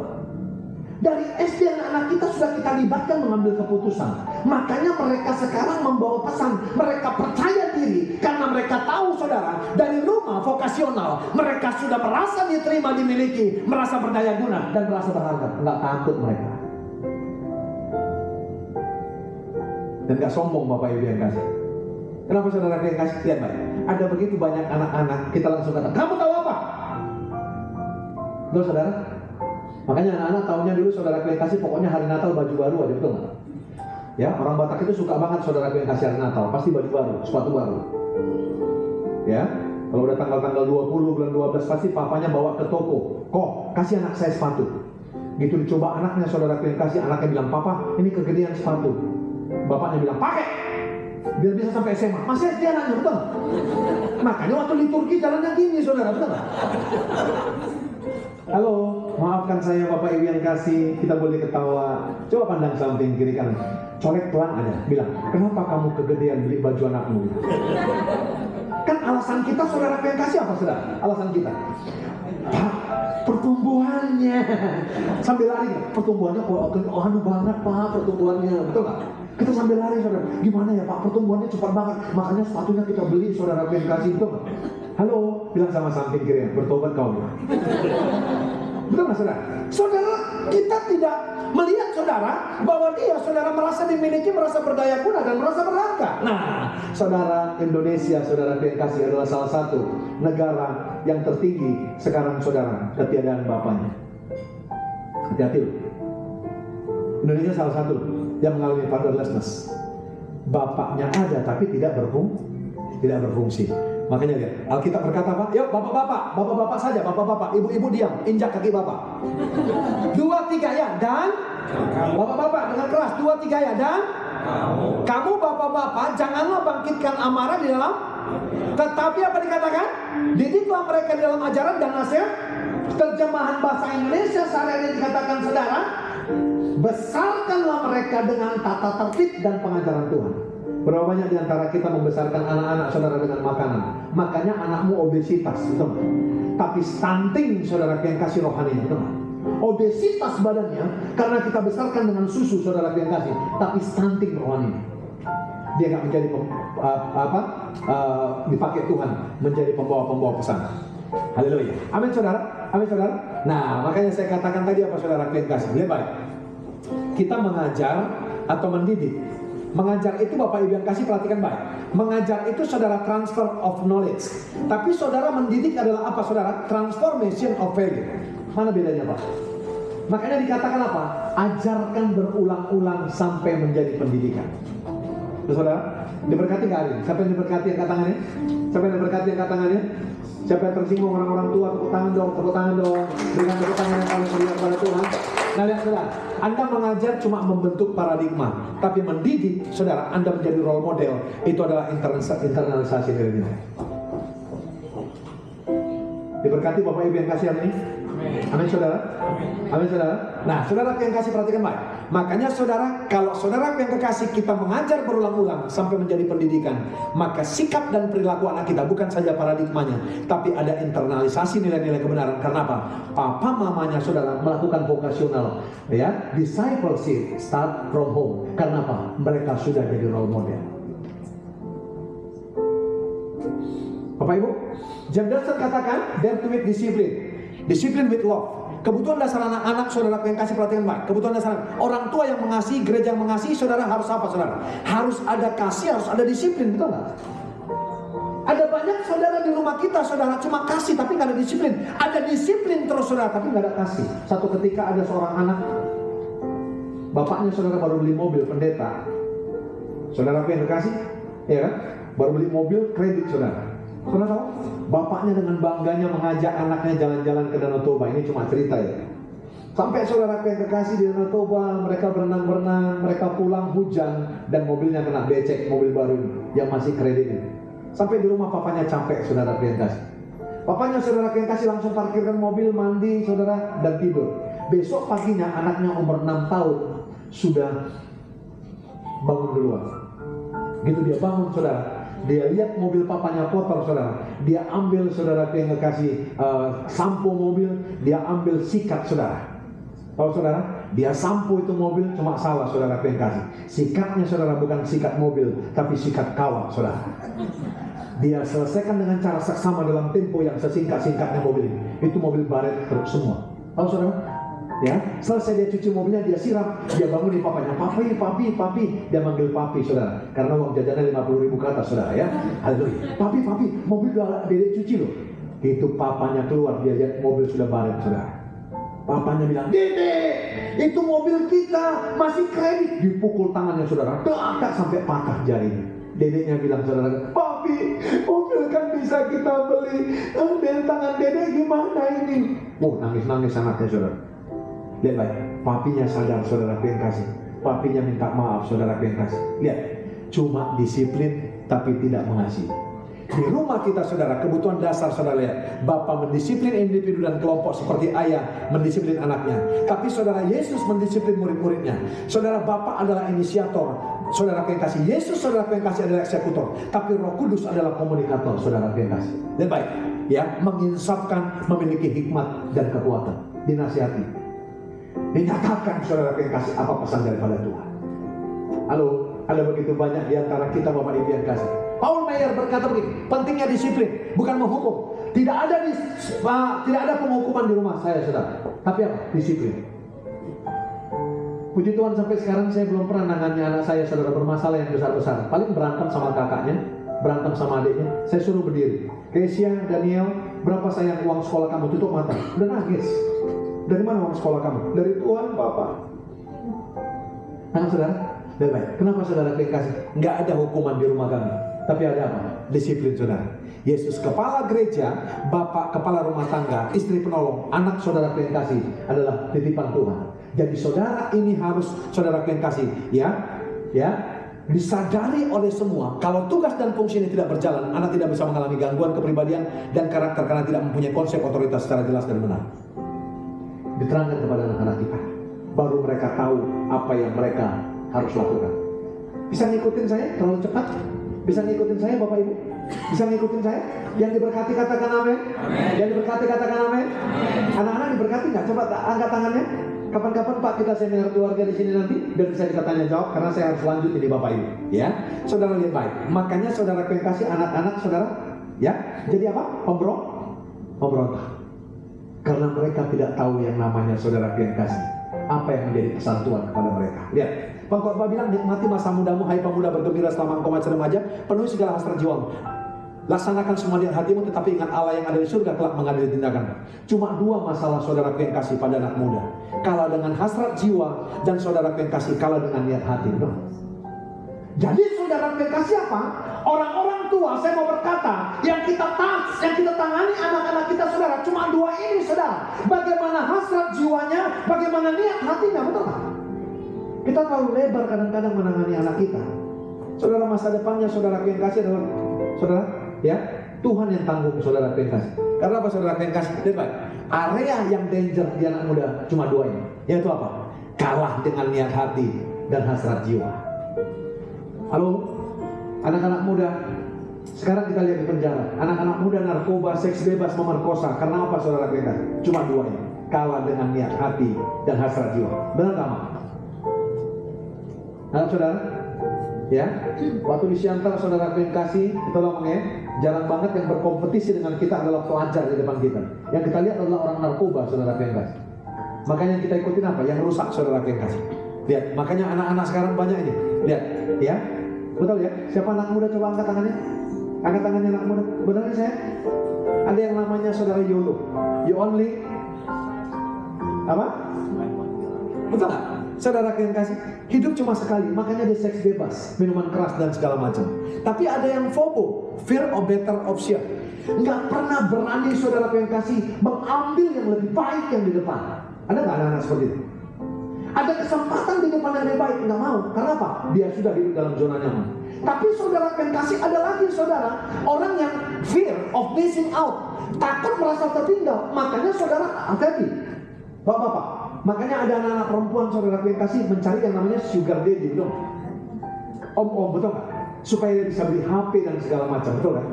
Dari SD anak-anak kita sudah kita libatkan mengambil keputusan. Makanya mereka sekarang membawa pesan. Mereka percaya diri karena mereka tahu saudara, dari rumah vokasional mereka sudah merasa diterima, dimiliki, merasa berdaya guna dan merasa berharga. Enggak takut mereka. Dan enggak sombong Bapak Ibu yang kasih. Kenapa saudara yang kasih? Lihat baik. Ada begitu banyak anak-anak, kita langsung kata, kamu tahu apa? Betul saudara? Makanya anak-anak tahunya dulu saudara yang kasih, pokoknya hari Natal baju baru aja, betul nggak? Ya, orang Batak itu suka banget saudara yang kasih hari Natal, pasti baju baru, sepatu baru. Ya, kalau udah tanggal 20 bulan 12 pasti papanya bawa ke toko, kok kasih anak saya sepatu. Gitu dicoba anaknya saudara yang kasih, anaknya bilang, papa ini kegedean sepatu. Bapaknya bilang, pakai biar bisa sampai SMA. Masih SD anaknya, betul? Makanya waktu liturgi jalannya gini saudara, betul nggak? Halo, maafkan saya Bapak Ibu yang kasih, kita boleh ketawa. Coba pandang samping kiri kanan, colek pelan aja, bilang, kenapa kamu kegedean beli baju anakmu? Kan alasan kita saudara yang kasih apa saudara? Alasan kita, Pak, pertumbuhannya. Sambil lari, pertumbuhannya kok anu banget Pak, pertumbuhannya, betul nggak? Kita sambil lari saudara, gimana ya Pak, pertumbuhannya cepat banget, makanya sepatunya kita beli saudara yang kasih, betul nggak? Halo, bilang sama samping kiri, bertobat kau. Betul nggak saudara? Saudara, kita tidak melihat saudara bahwa dia saudara merasa dimiliki, merasa berdaya guna dan merasa berharga. Nah, saudara, Indonesia saudara yang kasih adalah salah satu negara yang tertinggi sekarang saudara ketiadaan bapaknya. Hati-hati loh. Indonesia salah satu yang mengalami fatherlessness. Bapaknya ada tapi tidak berfungsi. Makanya lihat, Alkitab berkata apa? Yuk bapak-bapak saja, bapak-bapak, ibu-ibu diam, injak kaki bapak. 2, 3 ya, dan bapak-bapak dengan keras, 2, 3 ya, dan kamu bapak-bapak janganlah bangkitkan amarah di dalam, tetapi apa dikatakan? Didiklah mereka di dalam ajaran dan nasihat. Terjemahan bahasa Indonesia sehari-hari dikatakan saudara, besarkanlah mereka dengan tata tertib dan pengajaran Tuhan. Berapa banyak di antara kita membesarkan anak-anak saudara dengan makanan? Makanya anakmu obesitas, betul? Tapi stunting saudara yang kasih rohani, betul? Obesitas badannya karena kita besarkan dengan susu saudara yang kasih, tapi stunting rohani. Dia nggak menjadi dipakai Tuhan menjadi pembawa pesan. Haleluya. Amin saudara. Amin saudara. Nah, makanya saya katakan tadi apa saudara yang kasih. Lihat baik. Kita mengajar atau mendidik. Mengajar itu Bapak Ibu yang kasih, perhatikan baik. Mengajar itu saudara transfer of knowledge. Tapi saudara mendidik adalah apa saudara? Transformation of value. Mana bedanya Pak? Makanya dikatakan apa? Ajarkan berulang-ulang sampai menjadi pendidikan. Saudara, diberkati gak hari ini? Siapa yang diberkati angkat tangannya? Siapa yang diberkati angkat tangannya? Siapa yang tersinggung orang-orang tua? Tepuk tangan dong, tepuk tangan dong. Berikan tepuk tangan yang paling meriah kepada Tuhan. Nah lihat saudara, Anda mengajar cuma membentuk paradigma, tapi mendidik saudara, Anda menjadi role model. Itu adalah internalisasi dari diri. Diberkati Bapak Ibu yang kasih hari ini. Amin saudara. Amin saudara. Nah saudara yang kasih, perhatikan baik. Makanya saudara, kalau saudara yang kekasih kita mengajar berulang-ulang sampai menjadi pendidikan, maka sikap dan perilaku anak kita bukan saja paradigmanya, tapi ada internalisasi nilai-nilai kebenaran. Karena apa? Papa mamanya saudara melakukan vokasional, ya, discipleship start from home. Karena apa? Mereka sudah jadi role model. Bapak Ibu, James Johnson katakan, dare to with discipline with love. Kebutuhan dasar anak-anak saudara yang kasih, perhatian baik. Kebutuhan dasar orang tua yang mengasihi, gereja yang mengasihi, saudara harus apa saudara? Harus ada kasih, harus ada disiplin, betul nggak? Ada banyak saudara di rumah kita, saudara cuma kasih tapi nggak ada disiplin. Ada disiplin terus saudara tapi nggak ada kasih. Satu ketika ada seorang anak, bapaknya saudara baru beli mobil pendeta. Saudara yang kasih, ya kan? Baru beli mobil kredit saudara. Saudara tahu? Bapaknya dengan bangganya mengajak anaknya jalan-jalan ke Danau Toba. Ini cuma cerita ya. Sampai saudara yang kekasih di Danau Toba, mereka berenang-berenang, mereka pulang hujan dan mobilnya kena becek, mobil baru yang masih kredit ini. Sampai di rumah papanya capek saudara yang kasih. Papanya saudara yang kasih langsung parkirkan mobil, mandi saudara dan tidur. Besok paginya anaknya umur 6 tahun sudah bangun duluan. Gitu dia bangun saudara. Dia lihat mobil papanya kotor saudara. Dia ambil saudara yang kekasih sampo mobil. Dia ambil sikat saudara. Tahu saudara? Dia sampo itu mobil, cuma salah saudara yang kasih. Sikatnya saudara bukan sikat mobil, tapi sikat kawat saudara. Dia selesaikan dengan cara seksama dalam tempo yang sesingkat-singkatnya mobil ini. Itu mobil baret truk semua. Tahu saudara? Ya, selesai dia cuci mobilnya, dia siram, dia bangunin papanya, papi, dia manggil papi saudara, karena uang jajannya 50.000 ke atas saudara ya. Haleluya. Papi, mobil udah dedek cuci loh. Itu papanya keluar, dia lihat mobil sudah baret saudara. Papanya bilang, dedek, itu mobil kita masih kredit. Dipukul tangannya saudara, tak sampai patah jarinya. Dedeknya bilang saudara, papi, mobil kan bisa kita beli, dari tangan dedek gimana ini? Nangis anaknya saudara. Lihat baik, papinya sadar saudara yang kasih. Papinya minta maaf saudara yang kasih. Lihat, cuma disiplin tapi tidak mengasihi. Di rumah kita saudara, kebutuhan dasar saudara lihat. Bapak mendisiplin individu dan kelompok seperti ayah mendisiplin anaknya. Tapi saudara Yesus mendisiplin murid-muridnya. Saudara Bapak adalah inisiator. Saudara yang kasih, Yesus saudara yang kasih adalah eksekutor. Tapi Roh Kudus adalah komunikator saudara yang kasih. Lihat baik, ya, menginsafkan, memiliki hikmat dan kekuatan. Dinasihati. Dinyatakan saudara yang kasih apa pesan daripada Tuhan. Halo, ada begitu banyak di antara kita Bapak Ibu yang kasih. Paul Meyer berkata begini, pentingnya disiplin, bukan menghukum. Tidak ada penghukuman di rumah saya saudara, tapi apa? Disiplin. Puji Tuhan sampai sekarang saya belum pernah nangani anak saya saudara bermasalah yang besar-besar. Paling berantem sama kakaknya, berantem sama adiknya, saya suruh berdiri. Kesia, Daniel, berapa sayang uang sekolah kamu? Tutup mata, udah nangis. Dari mana uang sekolah kamu? Dari Tuhan, Papa. Nah, saudara, dan baik. Kenapa saudara kasih? Nggak ada hukuman di rumah kami, tapi ada apa? Disiplin saudara. Yesus kepala gereja, bapak kepala rumah tangga, istri penolong, anak saudara kasih adalah titipan Tuhan. Jadi saudara ini harus saudara kasih, ya, disadari oleh semua. Kalau tugas dan fungsi ini tidak berjalan, anak tidak bisa mengalami gangguan kepribadian dan karakter karena tidak mempunyai konsep otoritas secara jelas dan benar. Diterangkan kepada anak-anak kita. baru mereka tahu apa yang mereka harus lakukan. Bisa ngikutin saya terlalu cepat? Bisa ngikutin saya Bapak Ibu? Bisa ngikutin saya? Yang diberkati katakan amin. Yang diberkati katakan amin. Anak-anak diberkati nggak? Coba angkat tangannya. Kapan-kapan Pak kita seminar keluarga di sini nanti biar bisa kita tanya jawab, karena saya harus lanjut ini Bapak Ibu. Ya, saudara lihat baik. Makanya saudara kasih anak-anak saudara, ya, jadi apa? Pemberontak. Karena mereka tidak tahu yang namanya saudara kasih. Apa yang menjadi pesan Tuhan kepada mereka? Lihat. Pengkhotbah bilang, nikmati masa mudamu, hai pemuda, bergembira selama engkau masih remaja, penuhi segala hasrat jiwamu. Laksanakan semua niat hatimu, tetapi ingat Allah yang ada di surga kelak mengadili tindakanmu. Cuma dua masalah saudara yang kasih pada anak muda: kalah dengan hasrat jiwa, dan saudara yang kasih kalah dengan niat hati. No. Jadi saudara yang kasih apa? Orang-orang tua, saya mau berkata, yang kita tangani anak-anak kita saudara, cuma dua ini saudara. Bagaimana hasrat jiwanya, bagaimana niat hatinya, betul tak? Kita terlalu lebar kadang-kadang menangani anak kita. Saudara, masa depannya saudara yang kasih adalah saudara, ya, Tuhan yang tanggung saudara yang kasih. Karena apa saudara yang kasih? Lihat, area yang danger di anak muda cuma dua ini. Yaitu apa? Kalah dengan niat hati dan hasrat jiwa. Halo, anak-anak muda. Sekarang kita lihat di penjara. Anak-anak muda narkoba, seks bebas, memerkosa. Karena apa saudara yang kasih? Cuma dua ini. Kalah dengan niat hati dan hasrat jiwa. Benar tak, Mak? Halo saudara, ya, waktu di Siantar saudara yang kasih, tolong ya, jarang banget yang berkompetisi dengan kita adalah pelajar di depan kita. Yang kita lihat adalah orang narkoba saudara yang kasih. Makanya kita ikutin apa? Yang rusak saudara yang kasih. Lihat, makanya anak-anak sekarang banyak ini. Lihat, ya, betul ya. Siapa anak muda coba angkat tangannya? Angkat tangannya anak muda. Benar nih saya? Ada yang namanya saudara YOLO. You only apa? Betul nggak? Saudara yang kasih, hidup cuma sekali, makanya dia seks bebas, minuman keras dan segala macam. Tapi ada yang FOBO, fear of better option. Nggak pernah berani saudara yang kasih mengambil yang lebih baik yang di depan. Ada nggak anak-anak seperti itu? Ada kesempatan di depan yang lebih baik, nggak mau. Karena apa? Dia sudah hidup dalam zona nyaman. Tapi saudara yang kasih, ada lagi saudara, orang yang fear of missing out, takut merasa tertinggal. Makanya saudara hati-hati, bapak-bapak. Makanya ada anak-anak perempuan saudara yang kasih mencari yang namanya sugar daddy, betul? Om-om, betul nggak? Supaya dia bisa beli HP dan segala macam, betul kan?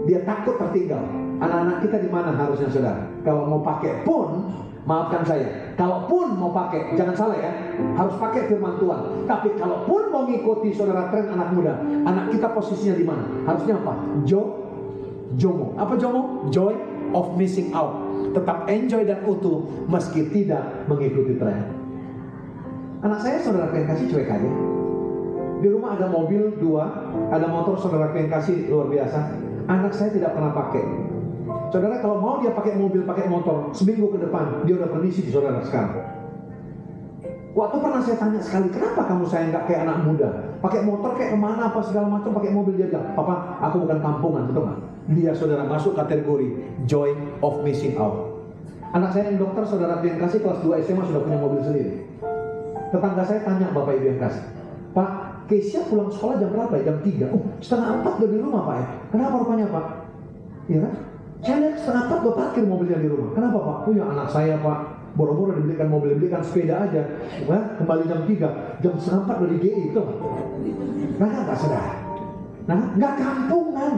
Dia takut tertinggal. Anak-anak kita di mana harusnya saudara? Kalau mau pakai pun, maafkan saya, kalaupun mau pakai, jangan salah ya, harus pakai firman Tuhan. Tapi kalaupun mau ngikuti saudara tren anak muda, anak kita posisinya di mana? Harusnya apa? Jomo. Apa jomo? Joy of missing out. Tetap enjoy dan utuh meski tidak mengikuti tren. Anak saya saudara yang kasih cuek aja. Di rumah ada mobil 2, ada motor saudara yang kasih luar biasa. Anak saya tidak pernah pakai. Saudara kalau mau dia pakai mobil, pakai motor, seminggu ke depan dia udah permisi di saudara sekarang. Waktu pernah saya tanya sekali, kenapa kamu saya nggak kayak anak muda? Pakai motor kayak kemana apa segala macam, pakai mobil. Dia bilang, papa aku bukan kampungan, betul nggak? Dia saudara masuk kategori joy of missing out. Anak saya yang dokter saudara yang kasih kelas 2 SMA sudah punya mobil sendiri. Tetangga saya tanya bapak ibu yang kasih, Pak, Keisha pulang sekolah jam berapa? Jam 3. Oh, 3:30 udah di rumah Pak ya. Kenapa rupanya Pak? Iya kan? Saya lihat 3:30 udah parkir mobilnya di rumah. Kenapa Pak? Oh ya anak saya Pak, boro-boro dibelikan mobil, dibelikan sepeda aja. Nah, kembali jam 3, jam 3:30 udah di GI itu. Nah, nggak saudara? Nah, nggak kampungan.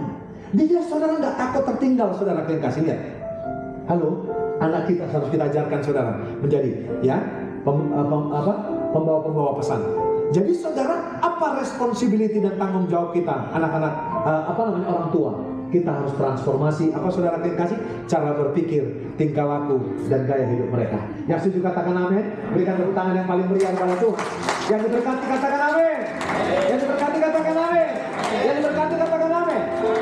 Dia saudara nggak takut tertinggal saudara yang kasih. Lihat. Halo, anak kita harus kita ajarkan saudara menjadi ya pembawa pesan. Jadi saudara, apa responsibility dan tanggung jawab kita anak-anak orang tua? Kita harus transformasi apa saudara yang kasih? Cara berpikir, tingkah laku dan gaya hidup mereka. Yang setuju katakan amin. Berikan tepuk tangan yang paling meriah kepada Tuhan. Yang diberkati katakan amin. Yang diberkati katakan amin. Yang diberkati katakan amin.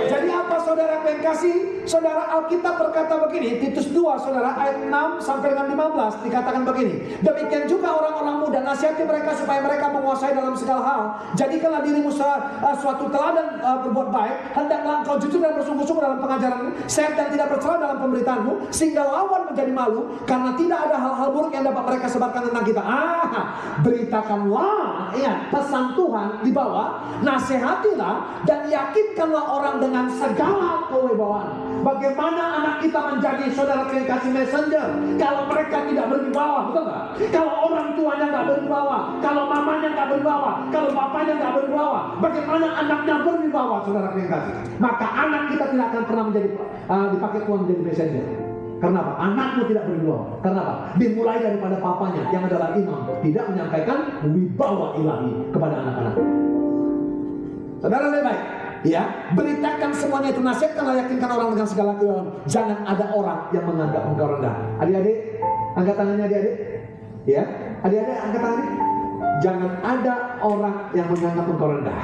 Jadi apa saudara yang kasih? Saudara, Alkitab berkata begini, Titus 2 saudara ayat 6 sampai dengan 15 dikatakan begini. Demikian juga orang-orang muda, nasihati mereka supaya mereka menguasai dalam segala hal. Jadikanlah dirimu suatu teladan berbuat baik. Hendaklah engkau jujur dan bersungguh-sungguh dalam pengajaranmu, sehat dan tidak bercela dalam pemberitaanmu, sehingga lawan menjadi malu, karena tidak ada hal-hal buruk yang dapat mereka sebarkan tentang kita. Beritakanlah pertama, ingat, pesan Tuhan di bawah, nasihatilah dan yakinkanlah orang dengan segala kewibawaan. Bagaimana anak kita menjadi saudara kasih messenger kalau mereka tidak berwibawa, betul nggak? Kalau orang tuanya nggak berwibawa, kalau mamanya nggak berwibawa, kalau bapaknya nggak berwibawa, bagaimana anaknya berwibawa, saudara kasih? Maka anak kita tidak akan pernah menjadi dipakai Tuhan menjadi messenger. Karena apa? Anakmu tidak berwibawa. Karena apa? Dimulai daripada papanya yang adalah imam, tidak menyampaikan wibawa ilahi kepada anak-anak. Saudara lebih baik, ya, beritakan semuanya itu, nasihatkan, yakinkan orang dengan segala kewibawaan. Jangan ada orang yang menganggap engkau rendah. Adik-adik, angkat tangannya adik-adik. Ya, adik-adik angkat tangannya. Jangan ada orang yang menganggap engkau rendah.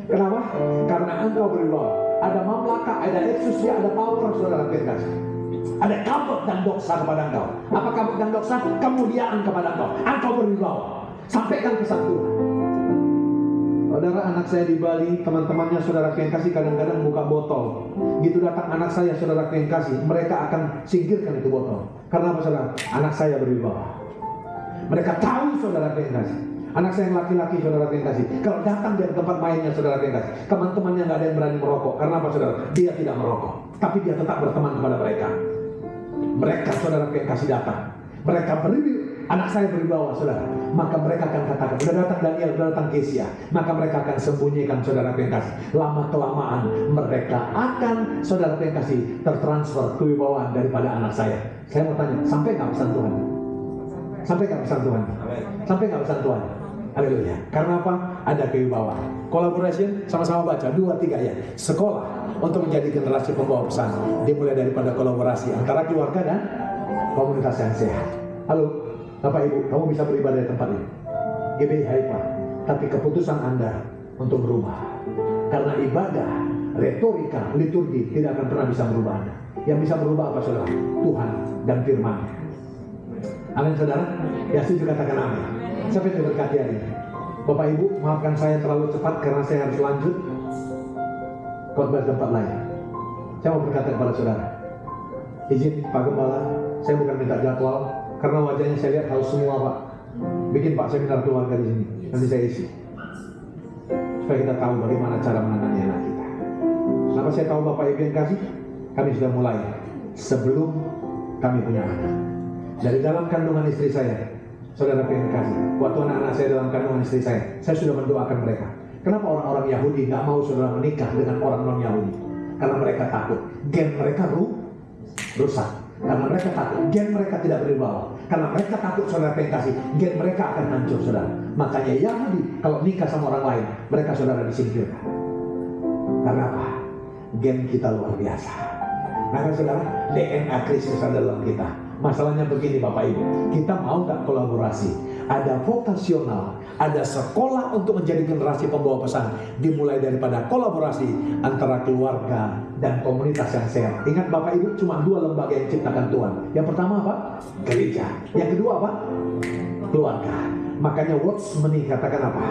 Kenapa? Karena engkau berwibawa. Ada mamlaka, ada eksusia, ada power, saudara kasih. Ada kabut dan doksa kepada engkau. Apa kabut dan doksa? Kemuliaan kepada engkau. Engkau berwibawa. Sampaikan pesan Tuhan. Saudara, anak saya di Bali, teman-temannya saudara yang kasih kadang-kadang buka botol. Gitu datang anak saya, saudara yang kasih, mereka akan singkirkan itu botol. Karena apa, saudara? Anak saya berwibawa. Mereka tahu, saudara yang kasih. Anak saya yang laki-laki, saudara yang kasih, kalau datang dari tempat mainnya, saudara yang kasih, teman-temannya nggak ada yang berani merokok. Karena apa, saudara? Dia tidak merokok, tapi dia tetap berteman kepada mereka. Mereka, saudara yang kasih, datang. Mereka anak saya berwibawa, saudara. Maka mereka akan katakan, udah datang Daniel, udah datang Kesia. Maka mereka akan sembunyikan, saudara yang kasih. Lama-kelamaan mereka akan, saudara yang kasih, tertransfer kewibawaan daripada anak saya. Saya mau tanya, sampai nggak pesan Tuhan? Sampai nggak pesan Tuhan? Sampai nggak pesan Tuhan? Haleluya. Karena apa? Ada kewibawaan. Collaboration, sama-sama baca 2, 3 ya. Sekolah untuk menjadi generasi pembawa pesan dimulai daripada kolaborasi antara keluarga dan komunitas yang sehat. Halo, Bapak Ibu, kamu bisa beribadah di tempat ini. GBI Haifa, tapi keputusan Anda untuk berubah. Karena ibadah, retorika, liturgi tidak akan pernah bisa merubah Anda. Yang bisa merubah apa, saudara? Tuhan dan firman. Amin, saudara? Ya, setuju, katakan amin. Siapa yang berkati hari ini? Bapak Ibu, maafkan saya terlalu cepat karena saya harus lanjut khotbah tempat lain. Saya mau berkata kepada saudara, izin Pak Gembala, saya bukan minta jadwal, karena wajahnya saya lihat tahu semua, Pak. Bikin Pak seminar keluarga di sini, nanti saya isi, supaya kita tahu bagaimana cara menangani anak kita. Kenapa saya tahu Bapak Ibu yang kasih? Kami sudah mulai sebelum kami punya anak. Dari dalam kandungan istri saya, saudara yang kasih, waktu anak-anak saya dalam kandungan istri saya sudah mendoakan mereka. Kenapa orang-orang Yahudi nggak mau saudara menikah dengan orang non-Yahudi? Karena mereka takut gen mereka rusak. Karena mereka takut gen mereka tidak berwibawa. Karena mereka takut, saudara yang kasih, gen mereka akan hancur, saudara. Makanya Yahudi kalau nikah sama orang lain, mereka saudara disingkirkan. Karena apa? Gen kita luar biasa. Maka saudara, DNA Kristus ada dalam kita. Masalahnya begini Bapak Ibu, kita mau nggak kolaborasi? Ada vokasional, ada sekolah untuk menjadi generasi pembawa pesan. Dimulai daripada kolaborasi antara keluarga dan komunitas yang sehat. Ingat Bapak Ibu, cuma 2 lembaga yang diciptakan Tuhan. Yang pertama apa? Gereja. Yang kedua apa? Keluarga. Makanya Watchman katakan apa?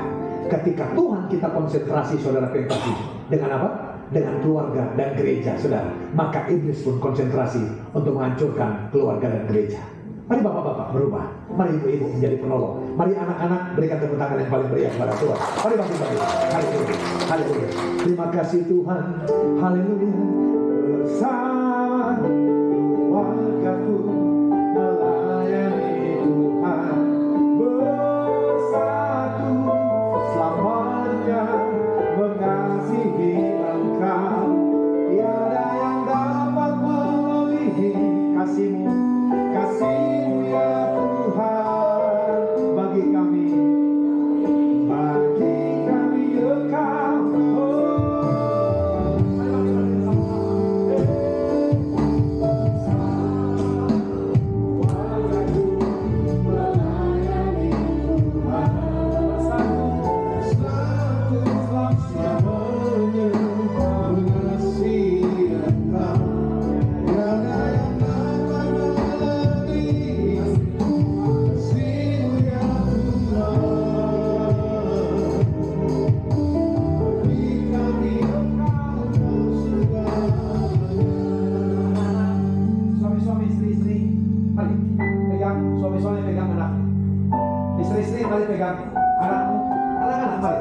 Ketika Tuhan kita konsentrasi, saudara kasih, dengan apa? Dengan keluarga dan gereja, saudara, maka iblis pun konsentrasi untuk menghancurkan keluarga dan gereja. Mari bapak-bapak berubah, mari ibu-ibu menjadi penolong, mari anak-anak berikan tepuk tangan yang paling meriah kepada Tuhan. Mari bapak-bapak, haleluya, haleluya. Terima kasih Tuhan, haleluya. Bersama keluargaku melayani Tuhan, bersatu selamanya mengasihi Engkau. Tiada yang dapat melebihi kasih-Mu, kasih-Mu ya Tuhan. Bagi kami Engkau. Suami-suami pegang anak, istri-istri mari pegang anakmu, Anak-anak, mari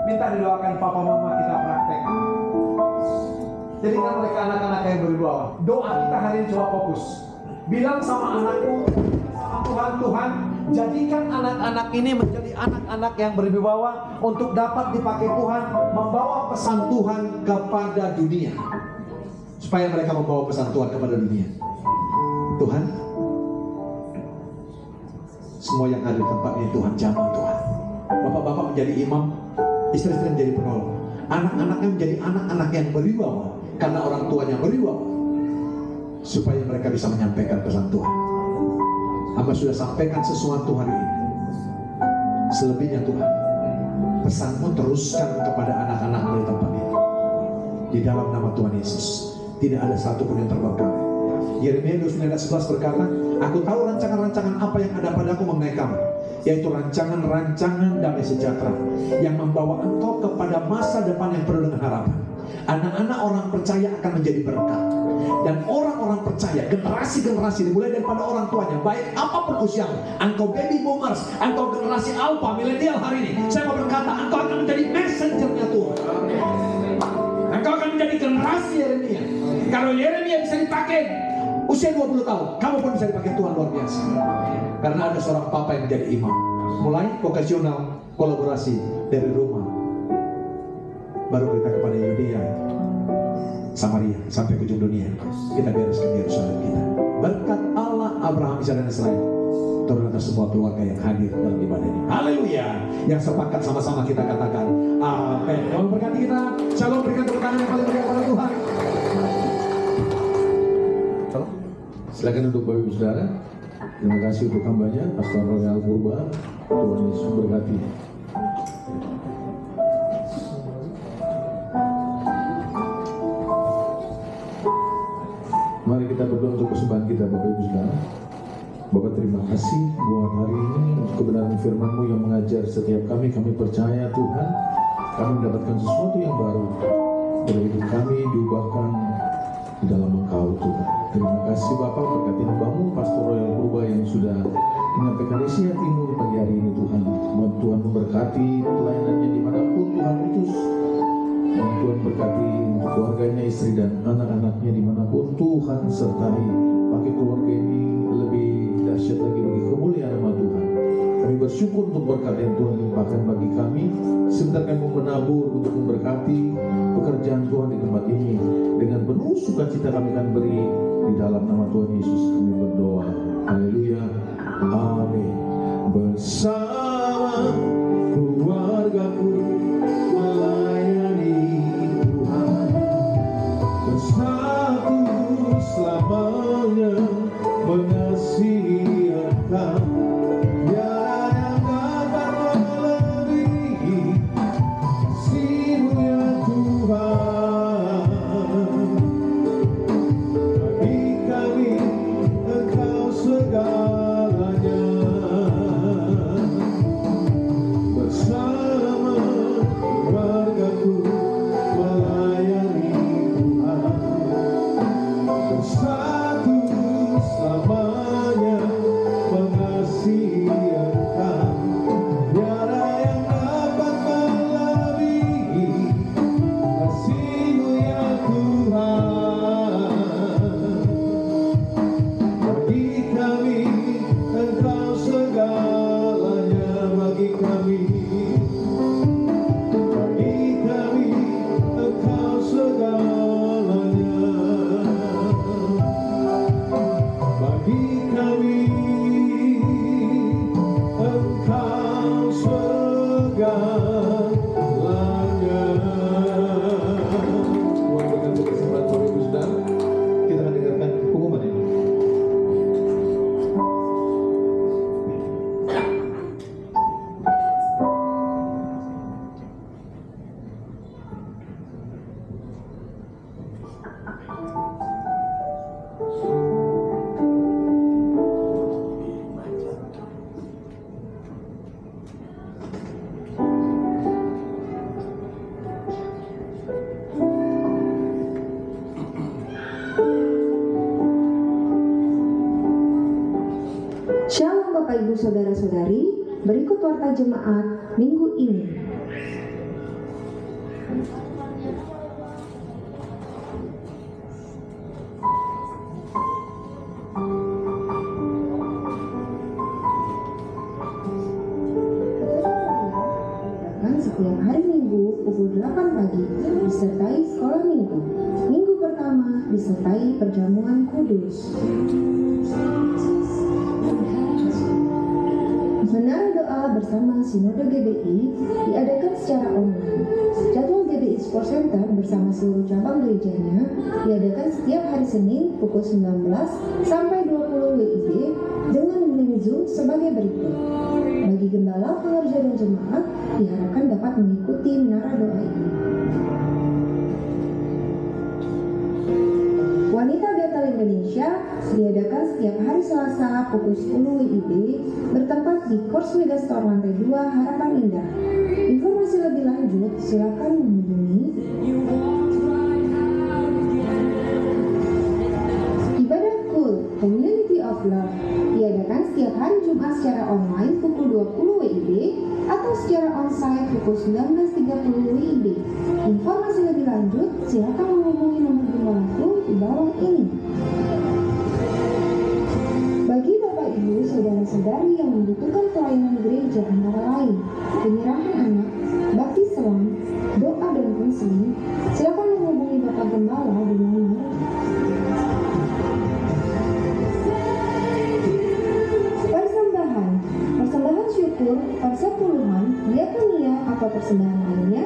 minta didoakan papa mama kita praktek. Jadikan mereka anak-anak yang berwibawa. Doa kita hari ini coba fokus. Bilang sama anakku, sama Tuhan, Tuhan, jadikan anak-anak ini menjadi anak-anak yang berwibawa untuk dapat dipakai Tuhan membawa pesan Tuhan kepada dunia. Supaya mereka membawa pesan Tuhan kepada dunia. Tuhan, semua yang ada di tempat ini Tuhan jamah Tuhan. Bapak-bapak menjadi imam, istri-istri menjadi penolong, anak-anaknya menjadi anak-anak yang berwibawa karena orang tuanya berwibawa, supaya mereka bisa menyampaikan pesan Tuhan. Hamba sudah sampaikan sesuatu hari ini. Selebihnya Tuhan, pesanmu teruskan kepada anak-anak di tempat ini. Di dalam nama Tuhan Yesus, tidak ada satupun yang terbengkalai. Yeremia 29:11 berkata, aku tahu rancangan-rancangan apa yang ada padaku mengenai kamu, yaitu rancangan-rancangan damai sejahtera yang membawa engkau kepada masa depan yang penuh dengan harapan. Anak-anak orang percaya akan menjadi berkat. Dan orang-orang percaya, generasi-generasi dimulai daripada orang tuanya, baik apapun usiamu, engkau baby boomers, engkau generasi alpha, milenial hari ini, saya mau berkata, engkau akan menjadi messengernya Tuhan. Engkau akan menjadi generasi Yeremia. Kalau Yeremia bisa dipakai usia 20 tahun, kamu pun bisa dipakai Tuhan luar biasa. Karena ada seorang papa yang menjadi imam, mulai vokasional, kolaborasi dari rumah, baru kita kepada Yudea, Samaria, sampai ke ujung dunia. Kita bereskan Yerusalem kita. Berkat Allah, Abraham, Ishak dan Israel turun atas semua keluarga yang hadir dalam ibadah ini. Haleluya. Yang sepakat sama-sama kita katakan amin. Tuhan berkati kita. Shalom, berikan tepuk tangan yang paling meriah kepada Tuhan. Silakan untuk Bapak Ibu Saudara. Terima kasih untuk hambanya, Pastor Royal Purba. Tuhan Yesus berkati. Mari kita berdoa untuk persembahan kita, Bapak Ibu Saudara. Bapak, terima kasih buat hari ini untuk kebenaran firman-Mu yang mengajar setiap kami. Kami percaya Tuhan, kami mendapatkan sesuatu yang baru. Dari hidup kami diubahkan di dalam Engkau Tuhan. Terima kasih Bapak, berkati hamba-Mu Pastor Royal Purba yang sudah menyampaikan isi hati-Mu di pagi hari ini Tuhan. Tuhan memberkati pelayanannya dimanapun Tuhan utus. Tuhan berkati untuk keluarganya, istri dan anak-anaknya dimanapun Tuhan sertai. Pakai keluarga ini lebih dahsyat lagi bagi kemuliaan nama Tuhan. Kami bersyukur untuk berkat yang Tuhan limpahkan bagi kami. Sebentar kami menabur untuk memberkati pekerjaan Tuhan di tempat ini. Dengan penuh sukacita kami akan beri di dalam nama Tuhan Yesus kami berdoa. Haleluya. Amin. Bersama keluargaku melayani Tuhan, bersatu selamanya mengasihi Engkau. kata jemaat minggu ini. Setiap hari Minggu pukul 8 pagi disertai sekolah minggu. Minggu pertama disertai perjamuan kudus. Menara doa bersama Sinode GBI diadakan secara online. Jadwal GBI Sport Center bersama seluruh cabang gerejanya diadakan setiap hari Senin pukul 19 sampai 20 WIB dengan link Zoom sebagai berikut. Bagi gembala, pengerja dan jemaat diharapkan dapat mengikuti menara doa ini. Wanita Betel Indonesia diadakan setiap hari Selasa pukul 10 WIB bertempat di Kors Megastore lantai 2 Harapan Indah. Informasi lebih lanjut silakan menghubungi Ibadah Kul Community of Love diadakan setiap hari Jumat secara online pukul 20 WIB atau secara onsite pukul 19.30 WIB. Informasi lebih lanjut silakan menghubungi nomor gembalaku di bawah ini. Bagi Bapak Ibu, saudara-saudari yang membutuhkan pelayanan gereja antara lain penyerahan anak, bakti selam, doa dan konseling, silakan menghubungi Bapak Gembala di nomor persembahan syukur, persepuluhan, diakonia atau persembahan lainnya